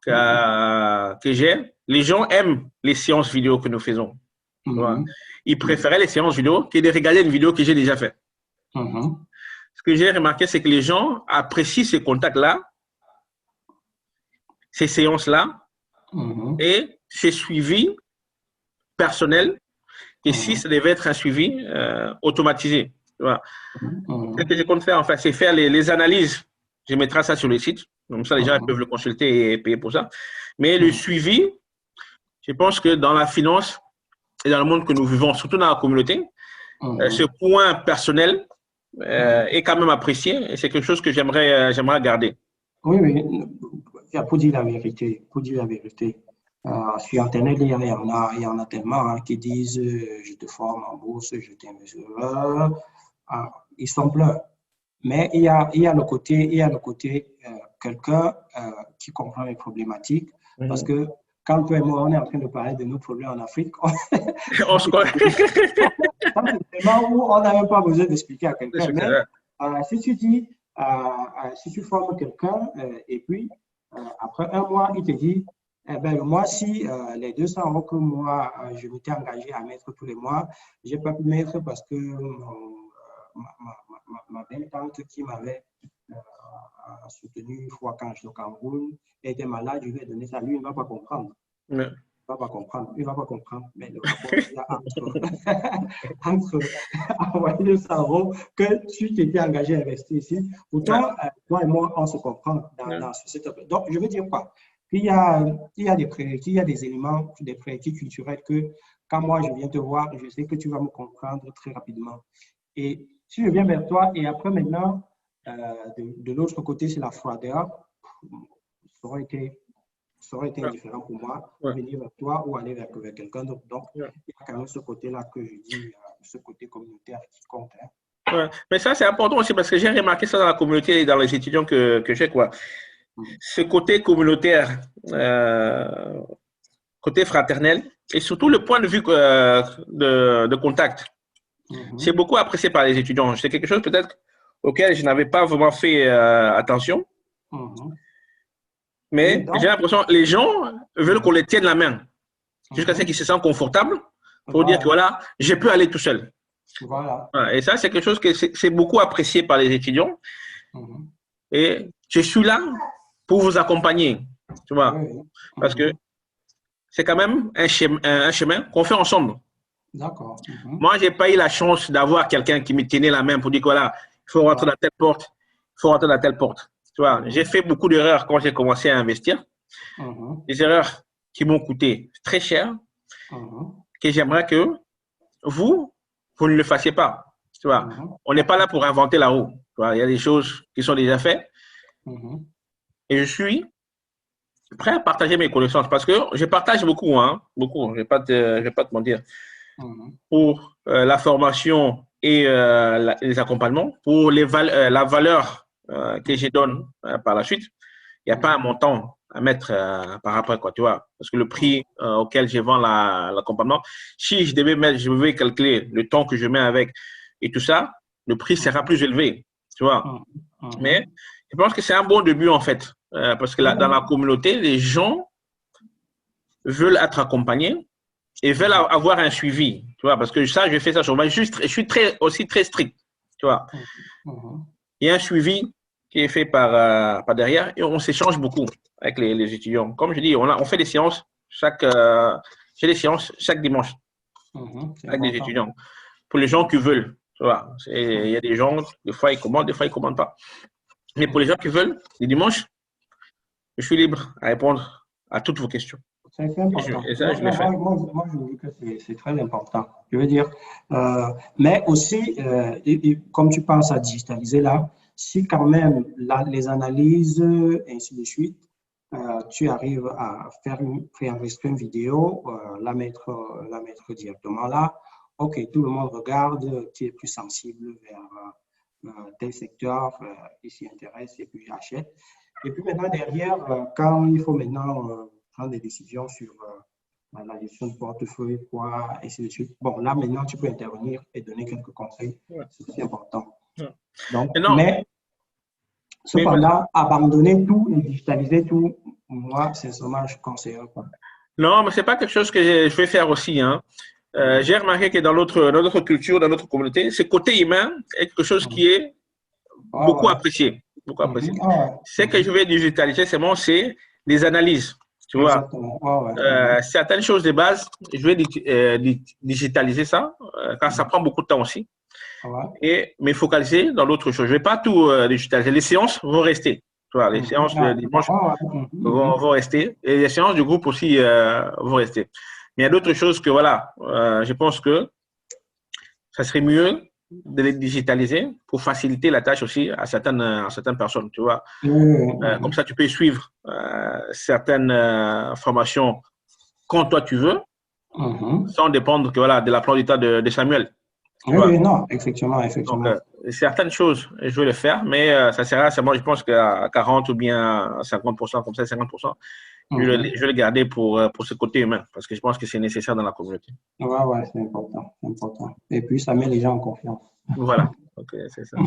que j'ai, les gens aiment les séances vidéo que nous faisons. Ils préféraient les séances vidéo que de regarder une vidéo que j'ai déjà faite. Ce que j'ai remarqué, c'est que les gens apprécient ces contacts-là, ces séances-là, et ces suivis personnels, et si ça devait être un suivi automatisé. Voilà. Ce que je compte faire, en fait, c'est faire les analyses. Je mettrai ça sur le site, comme ça les gens peuvent le consulter et payer pour ça. Mais le suivi, je pense que dans la finance et dans le monde que nous vivons, surtout dans la communauté, ce point personnel est quand même apprécié et c'est quelque chose que j'aimerais garder. Oui, pour dire la vérité, sur Internet, il y en a tellement qui disent je te forme en bourse, je t'investis. Ils sont pleins. Mais il y a le côté quelqu'un qui comprend les problématiques, parce que quand toi et moi, on est en train de parler de nos problèmes en Afrique, on se connaît. C'est vraiment où on n'a même pas besoin d'expliquer à quelqu'un. Mais si tu dis, si tu formes quelqu'un et puis après un mois, il te dit, eh ben, le mois-ci, les 200 € que moi, je m'étais engagé à mettre tous les mois, je n'ai pas pu mettre parce que ma belle tante qui m'avait soutenu une fois quand j'étais au Cameroun était malade, je lui ai donné ça. Lui, il ne va pas comprendre. Il ne va pas comprendre. Mais le rapport il y a entre envoyer 200 € que tu t'étais engagé à investir ici. Pourtant, toi et moi, on se comprend dans ce setup. Donc, je veux dire quoi? Il y a des prérequis, il y a des éléments, des prérequis culturels que quand moi je viens te voir, je sais que tu vas me comprendre très rapidement. Et si je viens vers toi et après maintenant, de l'autre côté, c'est la froideur, ça aurait été indifférent pour moi de venir vers toi ou aller vers quelqu'un d'autre. Donc, il y a quand même ce côté-là que je dis, ce côté communautaire qui compte. Ouais. Mais ça, c'est important aussi parce que j'ai remarqué ça dans la communauté et dans les étudiants que j'ai, quoi. Ce côté communautaire, côté fraternel et surtout le point de vue de contact. C'est beaucoup apprécié par les étudiants. C'est quelque chose peut-être auquel je n'avais pas vraiment fait attention. Mais j'ai l'impression que les gens veulent qu'on les tienne la main jusqu'à ce qu'ils se sentent confortables pour dire que voilà, je peux aller tout seul. Voilà. Et ça, c'est quelque chose que c'est beaucoup apprécié par les étudiants. Et je suis là pour vous accompagner, tu vois, parce que c'est quand même un chemin qu'on fait ensemble. D'accord. Moi, je n'ai pas eu la chance d'avoir quelqu'un qui me tenait la main pour dire que voilà, il faut rentrer dans telle porte, il faut rentrer dans telle porte. Tu vois, j'ai fait beaucoup d'erreurs quand j'ai commencé à investir. Des erreurs qui m'ont coûté très cher, que j'aimerais que vous ne le fassiez pas. Tu vois, on n'est pas là pour inventer la roue. Tu vois, il y a des choses qui sont déjà faites. Et je suis prêt à partager mes connaissances parce que je partage beaucoup, hein, beaucoup. Je ne vais pas te mentir. Pour la formation et les accompagnements, pour la valeur que je donne par la suite. Il n'y a pas un montant à mettre par après, quoi, tu vois. Parce que le prix auquel je vends l'accompagnement, si je devais calculer le temps que je mets avec et tout ça, le prix sera plus élevé, tu vois. Mais je pense que c'est un bon début, en fait. Parce que dans la communauté, les gens veulent être accompagnés et veulent avoir un suivi, tu vois. Parce que ça, je fais ça sur moi. Je suis aussi très strict, tu vois. Il y a un suivi qui est fait par derrière et on s'échange beaucoup avec les étudiants. Comme je dis, on fait des séances j'ai des séances chaque dimanche avec des étudiants. Pour les gens qui veulent, tu vois. Il y a des gens, des fois ils commandent pas. Mais pour les gens qui veulent, les dimanches, je suis libre à répondre à toutes vos questions. C'est important. Et ça, je le fais. Moi, je dis que c'est très important. Je veux dire, mais aussi, comme tu penses à digitaliser là, si quand même les analyses, ainsi de suite, tu arrives à préenregistrer une vidéo, la mettre directement là, ok, tout le monde regarde, qui est plus sensible vers tel secteur, il s'y intéresse et puis achète. Et puis maintenant, derrière, quand il faut maintenant prendre des décisions sur la gestion de portefeuille, quoi, et ainsi de suite. Bon, là, maintenant, tu peux intervenir et donner quelques conseils. C'est aussi important. Donc, mais cependant, abandonner tout et digitaliser tout, moi, sincèrement, je ne conseille pas. Non, mais ce n'est pas quelque chose que je vais faire aussi. Hein. J'ai remarqué que dans notre culture, dans notre communauté, ce côté humain est quelque chose qui est beaucoup apprécié. Beaucoup apprécié. Ce que je vais digitaliser, c'est les analyses. Tu vois, certaines choses de base, je vais digitaliser ça, car ça prend beaucoup de temps aussi. Et me focaliser dans d'autres choses. Je ne vais pas tout digitaliser. Les séances vont rester. Tu vois, les séances de dimanche vont rester. Et les séances du groupe aussi vont rester. Mais il y a d'autres choses que, voilà, je pense que ça serait mieux de les digitaliser pour faciliter la tâche aussi à certaines personnes, tu vois. Comme ça, tu peux suivre certaines formations quand toi tu veux, sans dépendre que, voilà, de la plan du temps de Samuel. Oui, non, effectivement. Donc, certaines choses, je vais le faire, mais ça sera seulement, je pense, qu'à 40 ou bien 50%, comme ça, 50%. Je vais le garder pour ce côté humain, parce que je pense que c'est nécessaire dans la communauté. Ouais, c'est important. Et puis, ça met les gens en confiance. Voilà, ok, c'est ça.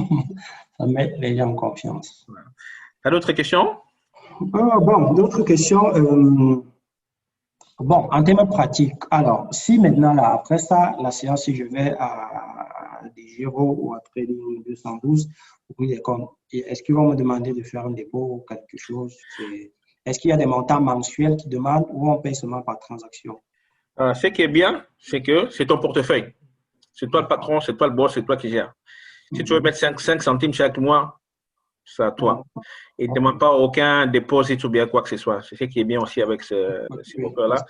Ça met les gens en confiance. Voilà. Tu as d'autres questions? Bon, d'autres questions. Bon, en termes pratiques, alors, si maintenant, là, après ça, la séance, si je vais à DGIRO ou à Trading 212, est-ce qu'ils vont me demander de faire un dépôt ou quelque chose? Est-ce qu'il y a des montants mensuels qui demandent ou on paye seulement par transaction? Ce qui est bien, c'est que c'est ton portefeuille. C'est toi le patron, c'est toi le boss, c'est toi qui gères. Si tu veux mettre 5 centimes chaque mois, c'est à toi. Et ne demande pas aucun dépôt ou bien quoi que ce soit. C'est ce qui est bien aussi avec ce broker-là.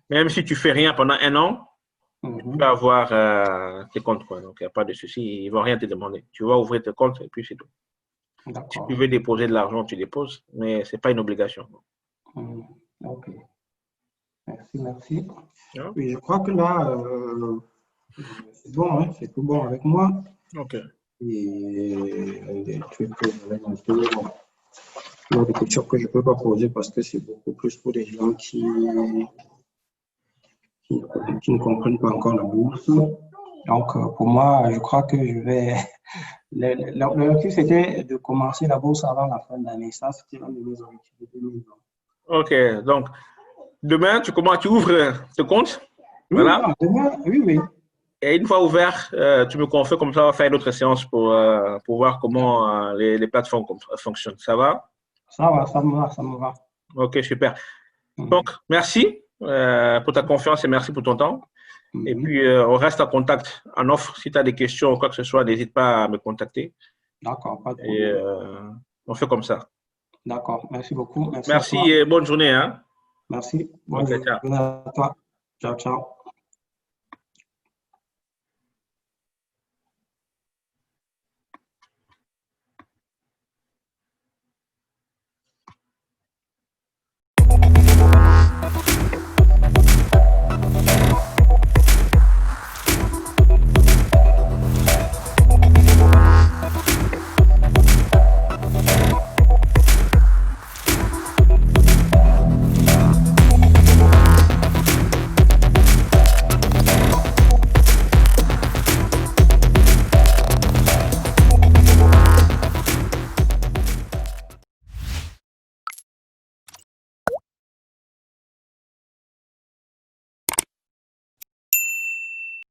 Même si tu ne fais rien pendant 1 an, tu peux avoir tes comptes, quoi. Donc, il n'y a pas de souci. Ils ne vont rien te demander. Tu vas ouvrir tes comptes et puis c'est tout. Si tu veux déposer de l'argent, tu déposes, mais ce n'est pas une obligation. Ok. Merci. Oui, je crois que là, c'est bon, hein, c'est tout bon avec moi. Ok. Et des trucs que je vais noter, bon. Il y a des questions que je ne peux pas poser parce que c'est beaucoup plus pour des gens qui ne comprennent pas encore la bourse. Donc, pour moi, je crois que je vais… L'objectif, c'était de commencer la bourse avant la fin de l'année. Ça, c'était un de mes objectifs de 2020. Ok, donc, demain, tu ouvres ce compte. Oui, voilà. Non, demain, oui. Et une fois ouvert, tu me confais comme ça, on va faire une autre séance pour voir comment les plateformes fonctionnent. Ça va? Ça me va. Ok, super. Donc, merci pour ta confiance et merci pour ton temps. Et puis, on reste en contact en offre. Si tu as des questions ou quoi que ce soit, n'hésite pas à me contacter. D'accord, pas de problème. Et on fait comme ça. D'accord, merci beaucoup. Merci et bonne journée. Hein? Merci. Bonne journée à toi. Ciao.